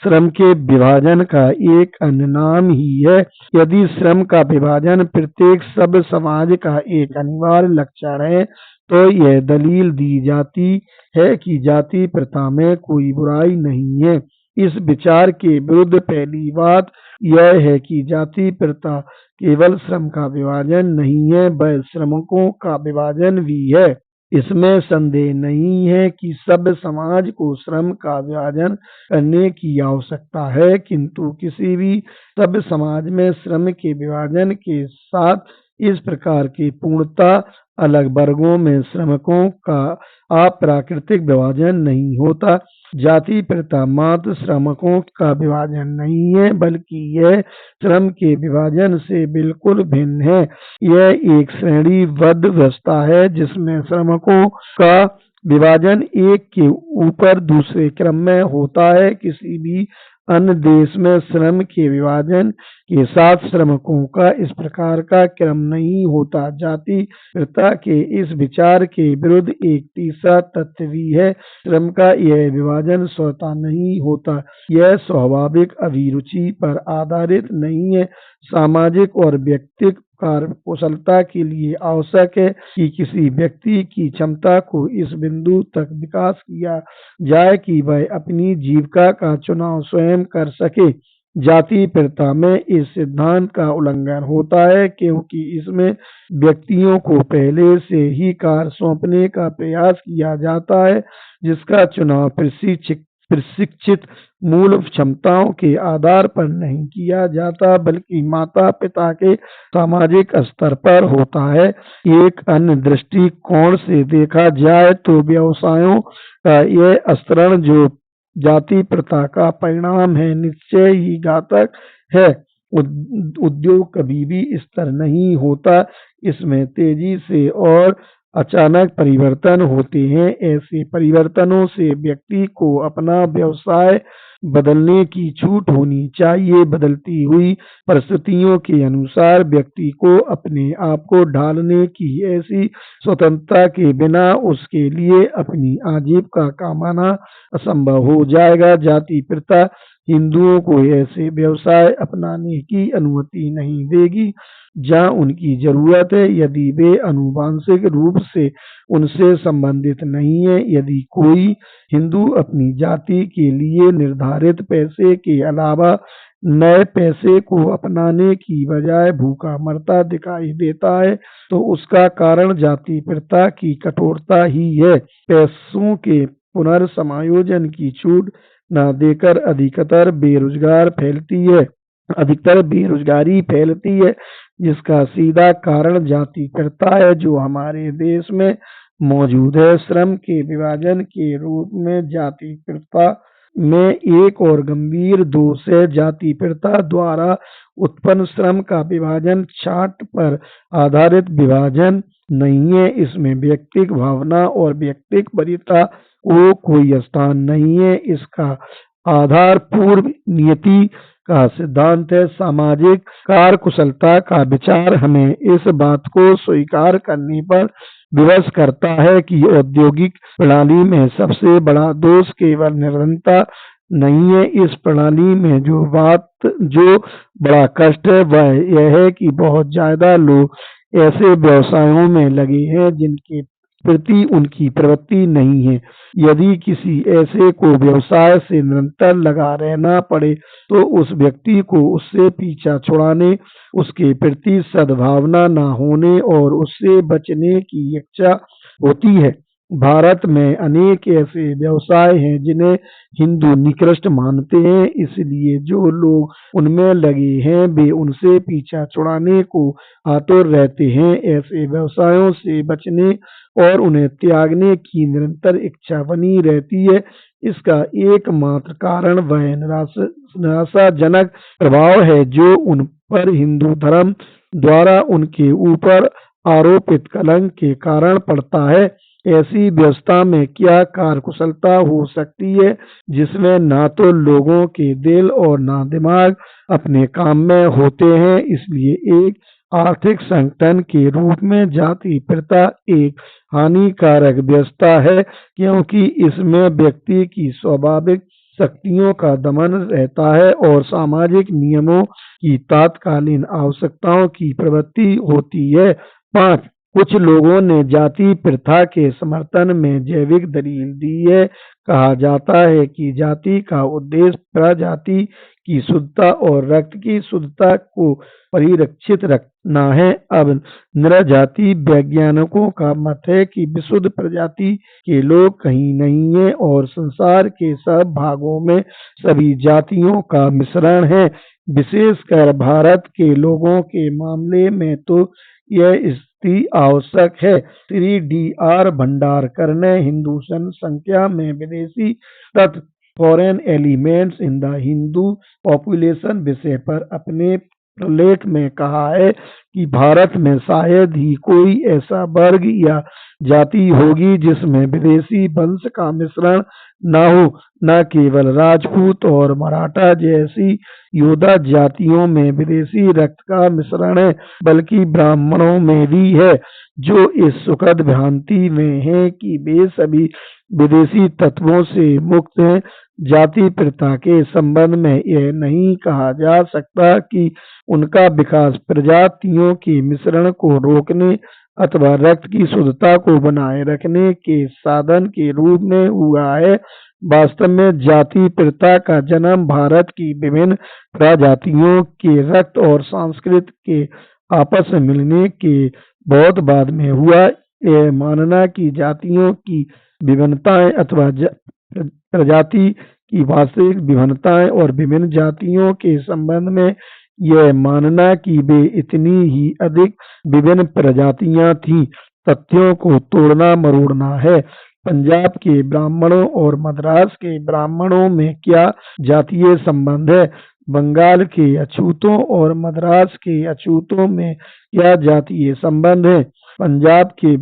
श्रम के विभाजन का एक अन्य नाम ही है। यदि श्रम का विभाजन प्रत्येक सभ्य समाज का एक अनिवार्य लक्षण है तो यह दलील दी जाती है कि जाति प्रथा में कोई बुराई नहीं है। इस विचार के विरुद्ध पहली बात यह है कि जाति प्रथा केवल श्रम का विभाजन नहीं है, वह श्रमिकों का विभाजन भी है। इसमें संदेह नहीं है कि सभ्य समाज को श्रम का विभाजन करने की आवश्यकता है, किंतु किसी भी सभ्य समाज में श्रम के विभाजन के साथ इस प्रकार की पूर्णता अलग वर्गों में श्रमिकों का अप्राकृतिक विभाजन नहीं होता। जाति प्रथा मात्र श्रमिकों का विभाजन नहीं है, बल्कि यह श्रम के विभाजन से बिल्कुल भिन्न है। यह एक श्रेणीबद्ध व्यवस्था है जिसमें श्रमिकों का विभाजन एक के ऊपर दूसरे क्रम में होता है। किसी भी अन्य देश में श्रम के विभाजन के साथ श्रमिकों का इस प्रकार का क्रम नहीं होता। जाति प्रथा के इस विचार के विरुद्ध एक तीसरा तथ्य भी है। श्रम का यह विभाजन स्वतः नहीं होता, यह स्वाभाविक अभिरुचि पर आधारित नहीं है। सामाजिक और व्यक्तिगत कार्यकुशलता के लिए आवश्यक है कि किसी व्यक्ति की क्षमता को इस बिंदु तक विकास किया जाए कि वह अपनी जीविका का चुनाव स्वयं कर सके। जाति प्रथा में इस सिद्धांत का उल्लंघन होता है क्योंकि इसमें व्यक्तियों को पहले से ही कार्य सौंपने का प्रयास किया जाता है जिसका चुनाव प्रशिक्षित मूल क्षमताओं के आधार पर नहीं किया जाता, बल्कि माता पिता के सामाजिक स्तर पर होता है। एक अन्य दृष्टिकोण से देखा जाए तो व्यवसायों का यह स्तरण जो जाति प्रथा का परिणाम है, निश्चय ही घातक है। उद्योग कभी भी स्थिर नहीं होता, इसमें तेजी से और अचानक परिवर्तन होते हैं। ऐसे परिवर्तनों से व्यक्ति को अपना व्यवसाय बदलने की छूट होनी चाहिए। बदलती हुई परिस्थितियों के अनुसार व्यक्ति को अपने आप को ढालने की ऐसी स्वतंत्रता के बिना उसके लिए अपनी आजीविका कमाना असंभव हो जाएगा। जाति प्रथा हिंदुओं को ऐसे व्यवसाय अपनाने की अनुमति नहीं देगी जहाँ उनकी जरूरत है, यदि वे आनुवंशिक रूप से उनसे संबंधित नहीं है। यदि कोई हिंदू अपनी जाति के लिए निर्धारित पैसे के अलावा नए पैसे को अपनाने की बजाय भूखा मरता दिखाई देता है तो उसका कारण जाति प्रथा की कठोरता ही है। पैसों के पुनर्समायोजन की छूट न देकर अधिकतर बेरोजगारी फैलती है, जिसका सीधा कारण जाति प्रथा है जो हमारे देश में मौजूद है। श्रम के विभाजन के रूप में जाति प्रथा में एक और गंभीर दोष है। जाति प्रथा द्वारा उत्पन्न श्रम का विभाजन छांट पर आधारित विभाजन नहीं है। इसमें व्यक्तिगत भावना और व्यक्तिगत वरीयता को कोई स्थान नहीं है। इसका आधार पूर्व नियति का सिद्धांत है। सामाजिक कार्यकुशलता का विचार हमें इस बात को स्वीकार करने पर विवश करता है कि औद्योगिक प्रणाली में सबसे बड़ा दोष केवल निरंतरता नहीं है। इस प्रणाली में जो बड़ा कष्ट है वह यह है कि बहुत ज्यादा लोग ऐसे व्यवसायों में लगे हैं जिनके प्रति उनकी प्रवृत्ति नहीं है। यदि किसी ऐसे को व्यवसाय से निरंतर लगा रहना पड़े तो उस व्यक्ति को उससे पीछा छुड़ाने, उसके प्रति सद्भावना न होने और उससे बचने की इच्छा होती है। भारत में अनेक ऐसे व्यवसाय हैं जिन्हें हिंदू निकृष्ट मानते हैं, इसलिए जो लोग उनमें लगे हैं वे उनसे पीछा छुड़ाने को आतुर रहते हैं। ऐसे व्यवसायों से बचने और उन्हें त्यागने की निरंतर इच्छा बनी रहती है। इसका एकमात्र कारण वह निराशाजनक प्रभाव है जो उन पर हिंदू धर्म द्वारा उनके ऊपर आरोपित कलंक के कारण पड़ता है। ऐसी व्यवस्था में क्या कार्यकुशलता हो सकती है जिसमें ना तो लोगों के दिल और ना दिमाग अपने काम में होते हैं। इसलिए एक आर्थिक संगठन के रूप में जाति प्रथा एक हानिकारक व्यवस्था है, क्योंकि इसमें व्यक्ति की स्वाभाविक शक्तियों का दमन रहता है और सामाजिक नियमों की तात्कालीन आवश्यकताओं की प्रवृत्ति होती है। 5 कुछ लोगों ने जाति प्रथा के समर्थन में जैविक दलील दी है। कहा जाता है कि जाति का उद्देश्य प्रजाति की शुद्धता और रक्त की शुद्धता को परिरक्षित रखना है। अब नृजाति वैज्ञानिकों का मत है कि विशुद्ध प्रजाति के लोग कहीं नहीं है और संसार के सब भागों में सभी जातियों का मिश्रण है। विशेषकर भारत के लोगों के मामले में तो यह स्थिति आवश्यक है। श्री D.R. भंडारकर ने हिंदू जनसंख्या में विदेशी तत्व foreign elements in the Hindu population विषय पर अपने प्रलेख में कहा है कि भारत में शायद ही कोई ऐसा वर्ग या जाति होगी जिसमें विदेशी वंश का मिश्रण न हो। न केवल राजपूत और मराठा जैसी योद्धा जातियों में विदेशी रक्त का मिश्रण है, बल्कि ब्राह्मणों में भी है, जो इस सुखद भ्रांति में है कि वे सभी विदेशी तत्वों से मुक्त हैं। जाति प्रथा के संबंध में यह नहीं कहा जा सकता कि उनका विकास प्रजातियों के मिश्रण को रोकने अथवा रक्त की शुद्धता को बनाए रखने के साधन के रूप में हुआ है। वास्तव में जाति प्रथा का जन्म भारत की विभिन्न प्रजातियों के रक्त और संस्कृति के आपस में मिलने के बहुत बाद में हुआ। यह मानना कि जातियों की विभिन्नताएं अथवा प्रजाति की वास्तविक विभिन्नताएं और विभिन्न जातियों के संबंध में यह मानना कि वे इतनी ही अधिक विभिन्न प्रजातियां थीं, तथ्यों को तोड़ना मरोड़ना है। पंजाब के ब्राह्मणों और मद्रास के ब्राह्मणों में क्या जातीय संबंध है? बंगाल के अछूतों और मद्रास के अछूतों में क्या जातीय संबंध है? पंजाब के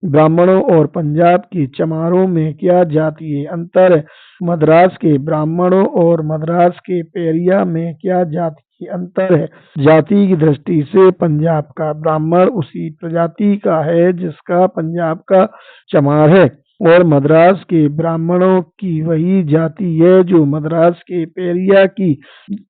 ब्राह्मणों और पंजाब के चमारों में क्या जातीय अंतर है? मद्रास के ब्राह्मणों और मद्रास के पेरिया में क्या जातीय अंतर है? जाति की दृष्टि से पंजाब का ब्राह्मण उसी प्रजाति का है जिसका पंजाब का चमार है, और मद्रास के ब्राह्मणों की वही जाति है जो मद्रास के पेरिया की।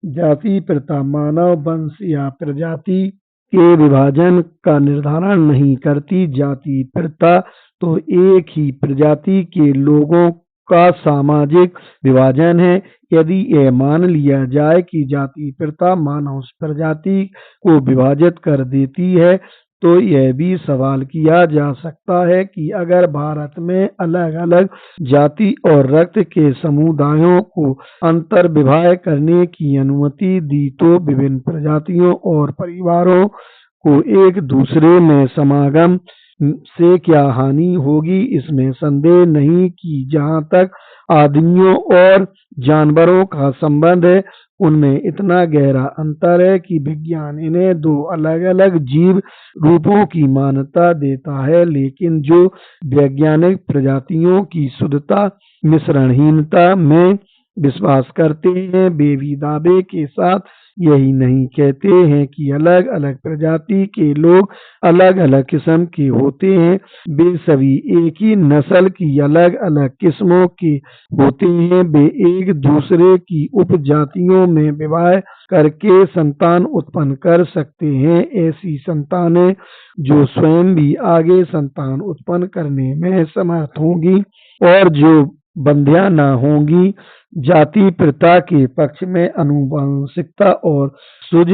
जाति प्रथा मानव वंश या प्रजाति के विभाजन का निर्धारण नहीं करती। जाति प्रथा तो एक ही प्रजाति के लोगों का सामाजिक विभाजन है। यदि यह मान लिया जाए कि जाति प्रथा मानव प्रजाति को विभाजित कर देती है, तो यह भी सवाल किया जा सकता है कि अगर भारत में अलग अलग जाति और रक्त के समुदायों को अंतर्विवाह करने की अनुमति दी तो विभिन्न प्रजातियों और परिवारों को एक दूसरे में समागम से क्या हानि होगी? इसमें संदेह नहीं कि जहाँ तक आदमियों और जानवरों का संबंध है, उनमें इतना गहरा अंतर है कि विज्ञान इन्हें दो अलग अलग जीव रूपों की मान्यता देता है, लेकिन जो वैज्ञानिक प्रजातियों की शुद्धता मिश्रणहीनता में विश्वास करते हैं, वे भी दावे के साथ यही नहीं कहते हैं कि अलग अलग प्रजाति के लोग अलग अलग किस्म के होते हैं। वे सभी एक ही नस्ल की अलग अलग किस्मों के होते हैं। वे एक दूसरे की उपजातियों में विवाह करके संतान उत्पन्न कर सकते हैं, ऐसी संतानें जो स्वयं भी आगे संतान उत्पन्न करने में समर्थ होंगी और जो बंध्या न होंगी। जाति प्रथा के पक्ष में आनुवंशिकता और सुज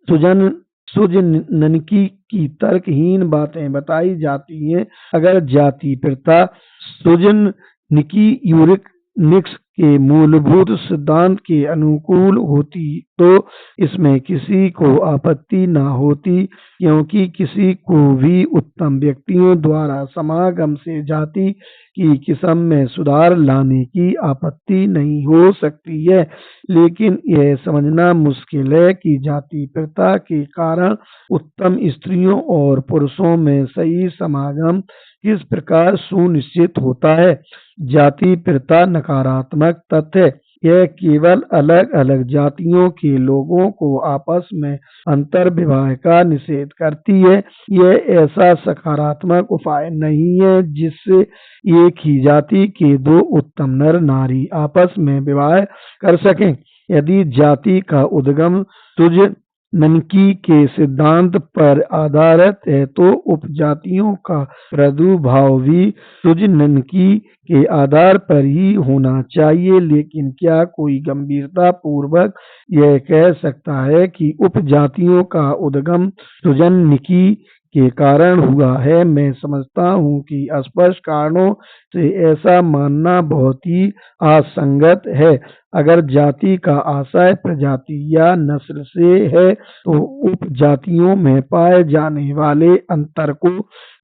सुजन सुजननकी की तर्कहीन बातें बताई जाती हैं। अगर जाति प्रथा सुजननिकी यूरिकनिक्स के मूलभूत सिद्धांत के अनुकूल होती तो इसमें किसी को आपत्ति न होती, क्योंकि किसी को भी उत्तम व्यक्तियों द्वारा समागम से जाति की किस्म में सुधार लाने की आपत्ति नहीं हो सकती है। लेकिन यह समझना मुश्किल है कि जाति प्रथा के कारण उत्तम स्त्रियों और पुरुषों में सही समागम किस प्रकार सुनिश्चित होता है। जाति प्रथा नकारात्मक तथ्य है। यह केवल अलग अलग जातियों के लोगों को आपस में अंतर विवाह का निषेध करती है। यह ऐसा सकारात्मक उपाय नहीं है जिससे एक ही जाति के दो उत्तम नर नारी आपस में विवाह कर सकें। यदि जाति का उद्गम सुजननकी के सिद्धांत पर आधारित है तो उपजातियों का प्रादुर्भाव भी सुजननकी के आधार पर ही होना चाहिए। लेकिन क्या कोई गंभीरता पूर्वक यह कह सकता है कि उपजातियों का उद्गम सुजननकी के कारण हुआ है? मैं समझता हूँ कि स्पष्ट कारणों से ऐसा मानना बहुत ही असंगत है। अगर जाति का आशय प्रजाति या नस्ल से है तो उपजातियों में पाए जाने वाले अंतर को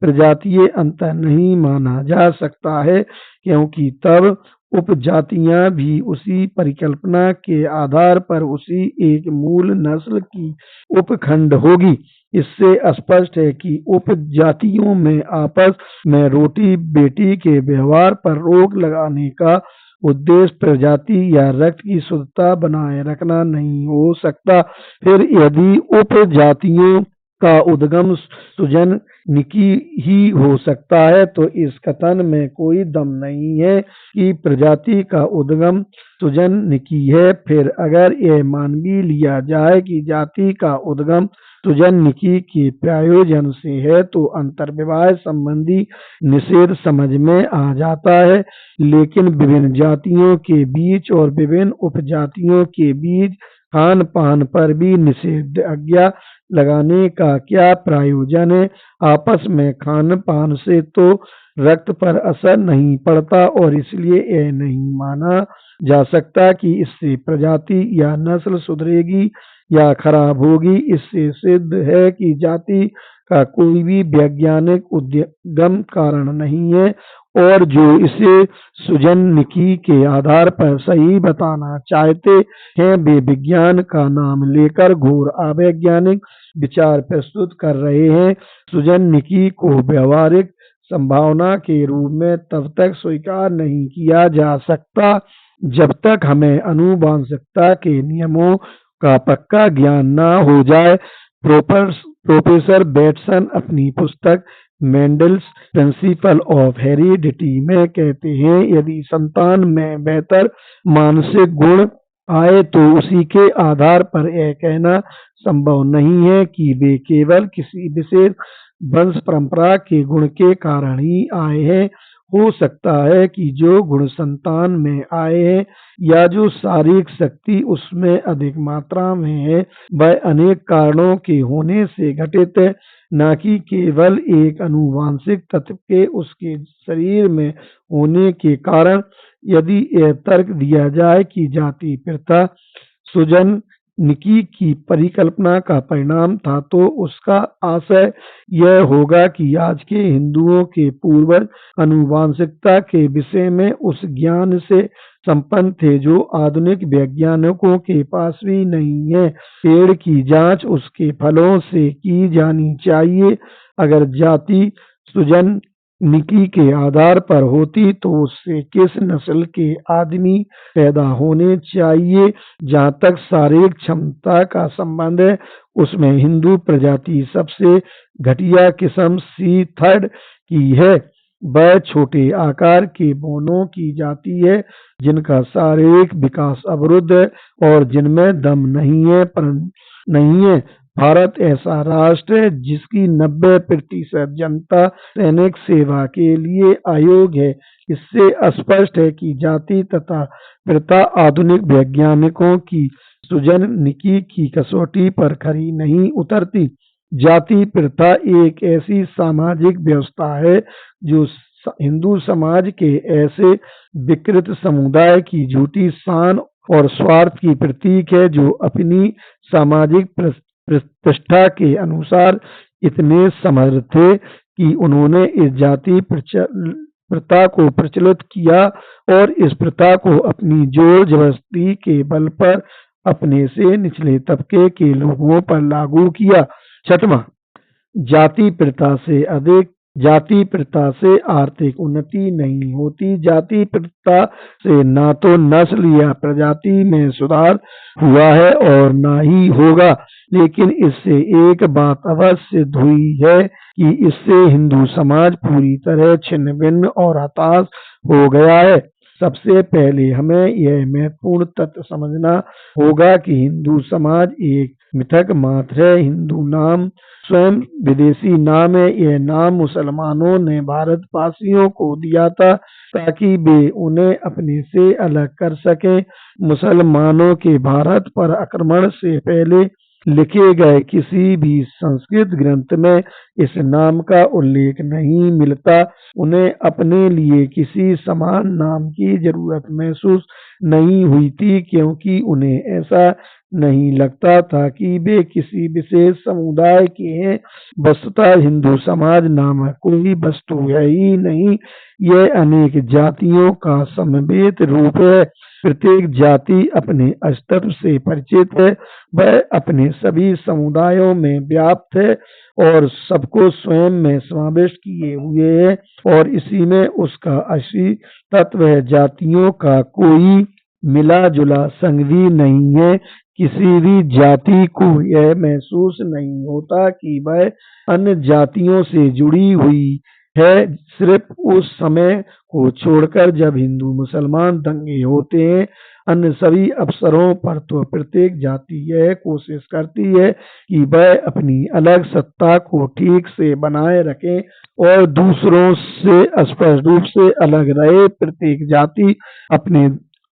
प्रजातीय अंतर नहीं माना जा सकता है, क्योंकि तब उपजातियां भी उसी परिकल्पना के आधार पर उसी एक मूल नस्ल की उपखंड होगी। इससे स्पष्ट है कि उपजातियों में आपस में रोटी बेटी के व्यवहार पर रोक लगाने का उद्देश्य प्रजाति या रक्त की शुद्धता बनाए रखना नहीं हो सकता। फिर यदि उपजातियों का उद्गम सुजननिकी ही हो सकता है तो इस कथन में कोई दम नहीं है कि प्रजाति का उद्गम सुजननिकी है। फिर अगर यह मान भी लिया जाए कि जाति का उद्गम सुजननिकी के प्रयोजन से है तो अंतर्विवाह संबंधी निषेध समझ में आ जाता है। लेकिन विभिन्न जातियों के बीच और विभिन्न उपजातियों के बीच खान पान पर भी निषेधाज्ञा लगाने का क्या प्रयोजन है? आपस में खान पान से तो रक्त पर असर नहीं पड़ता और इसलिए यह नहीं माना जा सकता कि इससे प्रजाति या नस्ल सुधरेगी या खराब होगी। इससे सिद्ध है कि जाति का कोई भी वैज्ञानिक उद्गम कारण नहीं है और जो इसे सुजननिकी के आधार पर सही बताना चाहते हैं वे विज्ञान का नाम लेकर घोर अवैज्ञानिक विचार प्रस्तुत कर रहे हैं। सुजननिकी को व्यवहारिक संभावना के रूप में तब तक स्वीकार नहीं किया जा सकता जब तक हमें आनुवंशिकता के नियमों का पक्का ज्ञान न हो जाए। प्रोफेसर बेटसन अपनी पुस्तक मेंडल्स प्रिंसिपल ऑफ हेरिडिटी में कहते हैं, यदि संतान में बेहतर मानसिक गुण आए तो उसी के आधार पर यह कहना संभव नहीं है कि वे केवल किसी विशेष वंश परंपरा के गुण के कारण ही आए हैं। हो सकता है कि जो गुण संतान में आए हैं या जो शारीरिक शक्ति उसमें अधिक मात्रा में है वह अनेक कारणों के होने से घटित है, न कि केवल एक आनुवंशिक तत्व के उसके शरीर में होने के कारण। यदि यह तर्क दिया जाए कि जाति प्रथा सुजननिकी की परिकल्पना का परिणाम था तो उसका आशय यह होगा कि आज के हिंदुओं के पूर्वज आनुवंशिकता के विषय में उस ज्ञान से संपन्न थे जो आधुनिक वैज्ञानिकों के पास भी नहीं है। पेड़ की जांच उसके फलों से की जानी चाहिए। अगर जाति सुजन निकी के आधार पर होती तो उससे किस नस्ल के आदमी पैदा होने चाहिए। जहाँ तक शारीरिक क्षमता का संबंध है, उसमें हिंदू प्रजाति सबसे घटिया किस्म C3 की है। वह छोटे आकार के बोनों की जाति है जिनका शारीरिक विकास अवरुद्ध है और जिनमें दम नहीं है। भारत ऐसा राष्ट्र है जिसकी 90% जनता सैनिक सेवा के लिए अयोग्य है। इससे स्पष्ट है कि जाति तथा प्रथा आधुनिक वैज्ञानिकों की सृजन निकी की कसौटी पर खरी नहीं उतरती। जाति प्रथा एक ऐसी सामाजिक व्यवस्था है जो हिंदू समाज के ऐसे विकृत समुदाय की झूठी शान और स्वार्थ की प्रतीक है जो अपनी सामाजिक प्रतिष्ठा के अनुसार इतने समर्थ थे कि उन्होंने इस जाति प्रथा को प्रचलित किया और इस प्रथा को अपनी जोर जबरदस्ती के बल पर अपने से निचले तबके के लोगों पर लागू किया। छठवां, जाति प्रथा से आर्थिक उन्नति नहीं होती। जाति प्रथा से ना तो नस्ल या प्रजाति में सुधार हुआ है और ना ही होगा, लेकिन इससे एक बात अवश्य सिद्ध हुई है कि इससे हिंदू समाज पूरी तरह छिन्न भिन्न और हताश हो गया है। सबसे पहले हमें यह महत्वपूर्ण तथ्य समझना होगा कि हिंदू समाज एक मिथक मात्र है। हिंदू नाम स्वयं विदेशी नाम है। यह नाम मुसलमानों ने भारतवासियों को दिया था ताकि वे उन्हें अपने से अलग कर सकें। मुसलमानों के भारत पर आक्रमण से पहले लिखे गए किसी भी संस्कृत ग्रंथ में इस नाम का उल्लेख नहीं मिलता। उन्हें अपने लिए किसी समान नाम की जरूरत महसूस नहीं हुई थी क्योंकि उन्हें ऐसा नहीं लगता था कि वे किसी विशेष समुदाय के हैं। वस्तुतः हिंदू समाज नामक कोई वस्तु है ही नहीं, यह अनेक जातियों का समवेत रूप है। प्रत्येक जाति अपने अस्तित्व से परिचित है, वह अपने सभी समुदायों में व्याप्त है और सबको स्वयं में समाविष्ट किए हुए है और इसी में उसका असली तत्व है। जातियों का कोई मिला जुला संघ भी नहीं है। किसी भी जाति को यह महसूस नहीं होता कि वह अन्य जातियों से जुड़ी हुई है, सिर्फ उस समय को छोड़कर जब हिंदू मुसलमान दंगे होते हैं। अन्य सभी अवसरों पर तो प्रत्येक जाति यह कोशिश करती है कि वह अपनी अलग सत्ता को ठीक से बनाए रखे और दूसरों से स्पष्ट रूप से अलग रहे।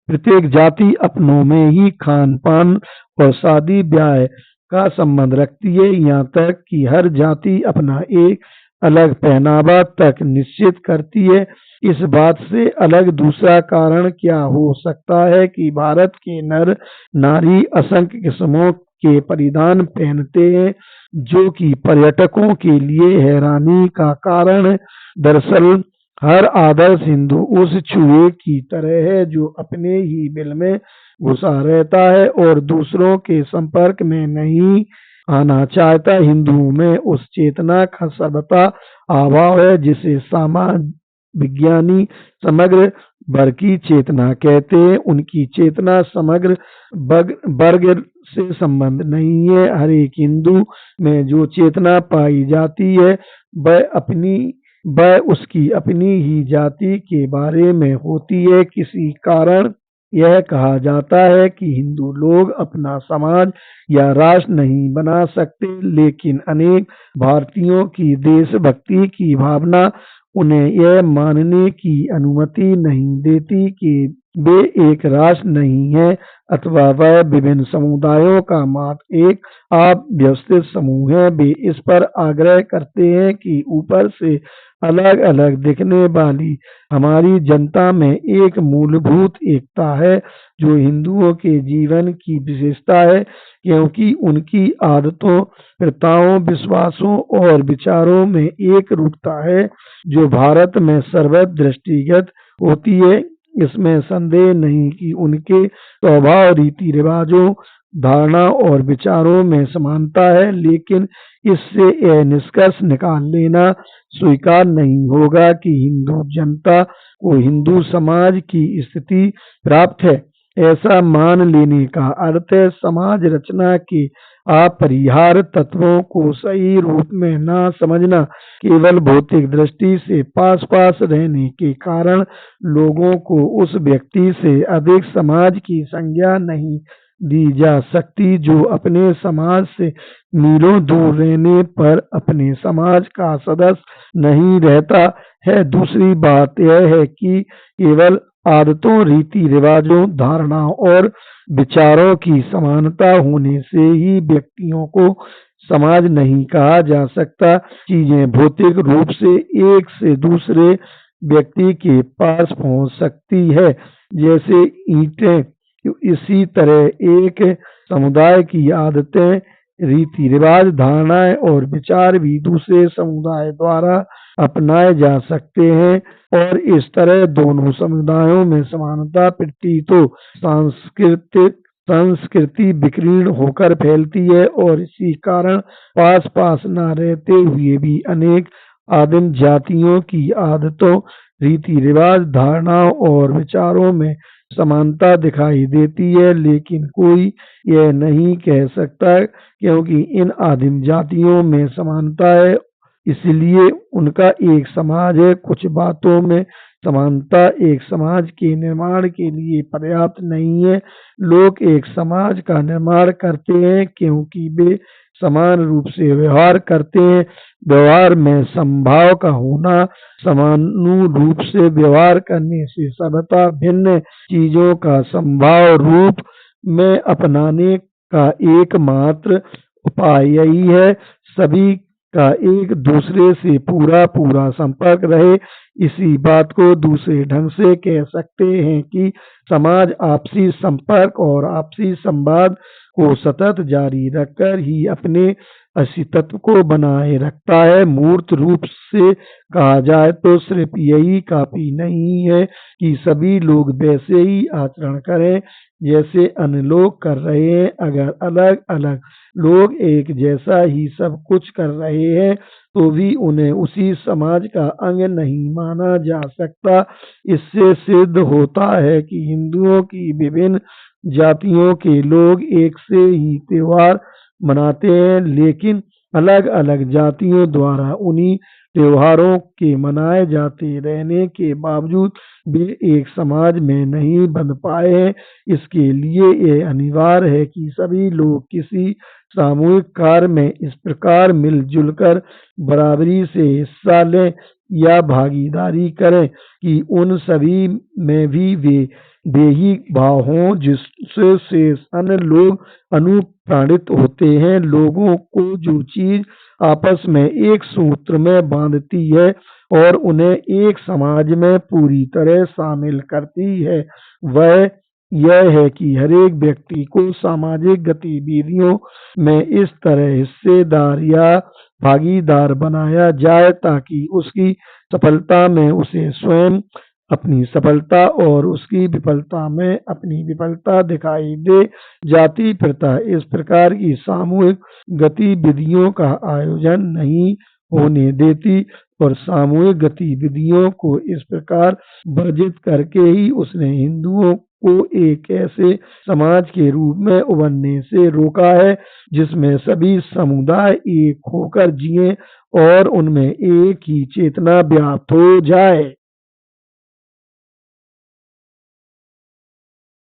प्रत्येक जाति अपनों में ही खान पान और शादी ब्याह का संबंध रखती है, यहाँ तक कि हर जाति अपना एक अलग पहनावा तक निश्चित करती है। इस बात से अलग दूसरा कारण क्या हो सकता है कि भारत के नर नारी असंख्य किस्मों के परिधान पहनते हैं जो कि पर्यटकों के लिए हैरानी का कारण है। दरअसल हर आदर्श हिंदू उस चूहे की तरह है जो अपने ही बिल में घुसा रहता है और दूसरों के संपर्क में नहीं आना चाहता। हिंदुओं में उस चेतना का सर्वथा अभाव है जिसे समाज विज्ञानी समग्र वर्ग की चेतना कहते हैं। उनकी चेतना समग्र वर्ग से संबंध नहीं है। हर एक हिंदू में जो चेतना पाई जाती है वह उसकी अपनी ही जाति के बारे में होती है। किसी कारण यह कहा जाता है कि हिंदू लोग अपना समाज या राष्ट्र नहीं बना सकते, लेकिन अनेक भारतीयों की देशभक्ति की भावना उन्हें यह मानने की अनुमति नहीं देती कि वे एक राष्ट्र नहीं है अथवा वह विभिन्न समुदायों का मात्र एक अव्यवस्थित समूह है। वे इस पर आग्रह करते हैं कि ऊपर से अलग अलग दिखने वाली हमारी जनता में एक मूलभूत एकता है जो हिंदुओं के जीवन की विशेषता है, क्योंकि उनकी आदतों, प्रथाओं, विश्वासों और विचारों में एक रूपता है जो भारत में सर्वत्र दृष्टिगत होती है। इसमें संदेह नहीं कि उनके स्वभाव, रीति रिवाजों धारणा और विचारों में समानता है, लेकिन इससे यह निष्कर्ष निकाल लेना स्वीकार नहीं होगा कि हिंदू जनता को हिंदू समाज की स्थिति प्राप्त है। ऐसा मान लेने का अर्थ है समाज रचना के अपरिहार्य तत्वों को सही रूप में ना समझना। केवल भौतिक दृष्टि से पास पास रहने के कारण लोगों को उस व्यक्ति से अधिक समाज की संज्ञा नहीं दी जा सकती जो अपने समाज से मीलों दूर रहने पर अपने समाज का सदस्य नहीं रहता है। दूसरी बात यह है कि केवल आदतों, रीति रिवाजों, धारणाओं और विचारों की समानता होने से ही व्यक्तियों को समाज नहीं कहा जा सकता। चीजें भौतिक रूप से एक से दूसरे व्यक्ति के पास पहुंच सकती है, जैसे ईंटें। इसी तरह एक समुदाय की आदतें, रीति रिवाज, धारणाएं और विचार भी दूसरे समुदाय द्वारा अपनाए जा सकते हैं और इस तरह दोनों समुदायों में समानता प्रतीत हो। सांस्कृतिक संस्कृति विकीर्ण होकर फैलती है और इसी कारण पास पास न रहते हुए भी अनेक आदिम जातियों की आदतों, रीति रिवाज, धारणाओं और विचारों में समानता दिखाई देती है, लेकिन कोई यह नहीं कह सकता क्योंकि इन आदिम जातियों में समानता है इसलिए उनका एक समाज है। कुछ बातों में समानता एक समाज के निर्माण के लिए पर्याप्त नहीं है। लोग एक समाज का निर्माण करते हैं क्योंकि वे समान रूप से व्यवहार करते हैं। व्यवहार में समभाव का होना, समानुरूप से व्यवहार करने से सर्वथा भिन्न चीजों का समभाव रूप में अपनाने का एकमात्र उपाय यही है। सभी का एक दूसरे से पूरा पूरा संपर्क रहे। इसी बात को दूसरे ढंग से कह सकते हैं कि समाज आपसी संपर्क और आपसी संवाद को सतत जारी रखकर ही अपने अस्तित्व को बनाए रखता है। मूर्त रूप से कहा जाए तो सिर्फ यही काफी नहीं है कि सभी लोग वैसे ही आचरण करें जैसे अन्य लोग कर रहे हैं। अगर अलग अलग लोग एक जैसा ही सब कुछ कर रहे हैं तो भी उन्हें उसी समाज का अंग नहीं माना जा सकता। इससे सिद्ध होता है कि हिंदुओं की विभिन्न जातियों के लोग एक से ही त्योहार मनाते हैं, लेकिन अलग अलग जातियों द्वारा उन्हीं त्योहारों के मनाए जाते रहने के बावजूद वे एक समाज में नहीं बंध पाए हैं। इसके लिए यह अनिवार्य है कि सभी लोग किसी सामूहिक कार्य में इस प्रकार मिलजुल कर बराबरी से हिस्सा लें या भागीदारी करें कि उन सभी में भी वे देही भाव हों जिससे शेष अन्य लोग अनुप्राणित होते हैं। लोगों को जो चीज आपस में एक सूत्र में बांधती है और उन्हें एक समाज में पूरी तरह शामिल करती है वह यह है कि हरेक व्यक्ति को सामाजिक गतिविधियों में इस तरह हिस्सेदार या भागीदार बनाया जाए ताकि उसकी सफलता में उसे स्वयं अपनी सफलता और उसकी विफलता में अपनी विफलता दिखाई दे। जाति प्रथा इस प्रकार की सामूहिक गतिविधियों का आयोजन नहीं होने देती और सामूहिक गतिविधियों को इस प्रकार वर्जित करके ही उसने हिंदुओं को एक ऐसे समाज के रूप में उभरने से रोका है जिसमें सभी समुदाय एक होकर जिए और उनमें एक ही चेतना व्याप्त हो जाए।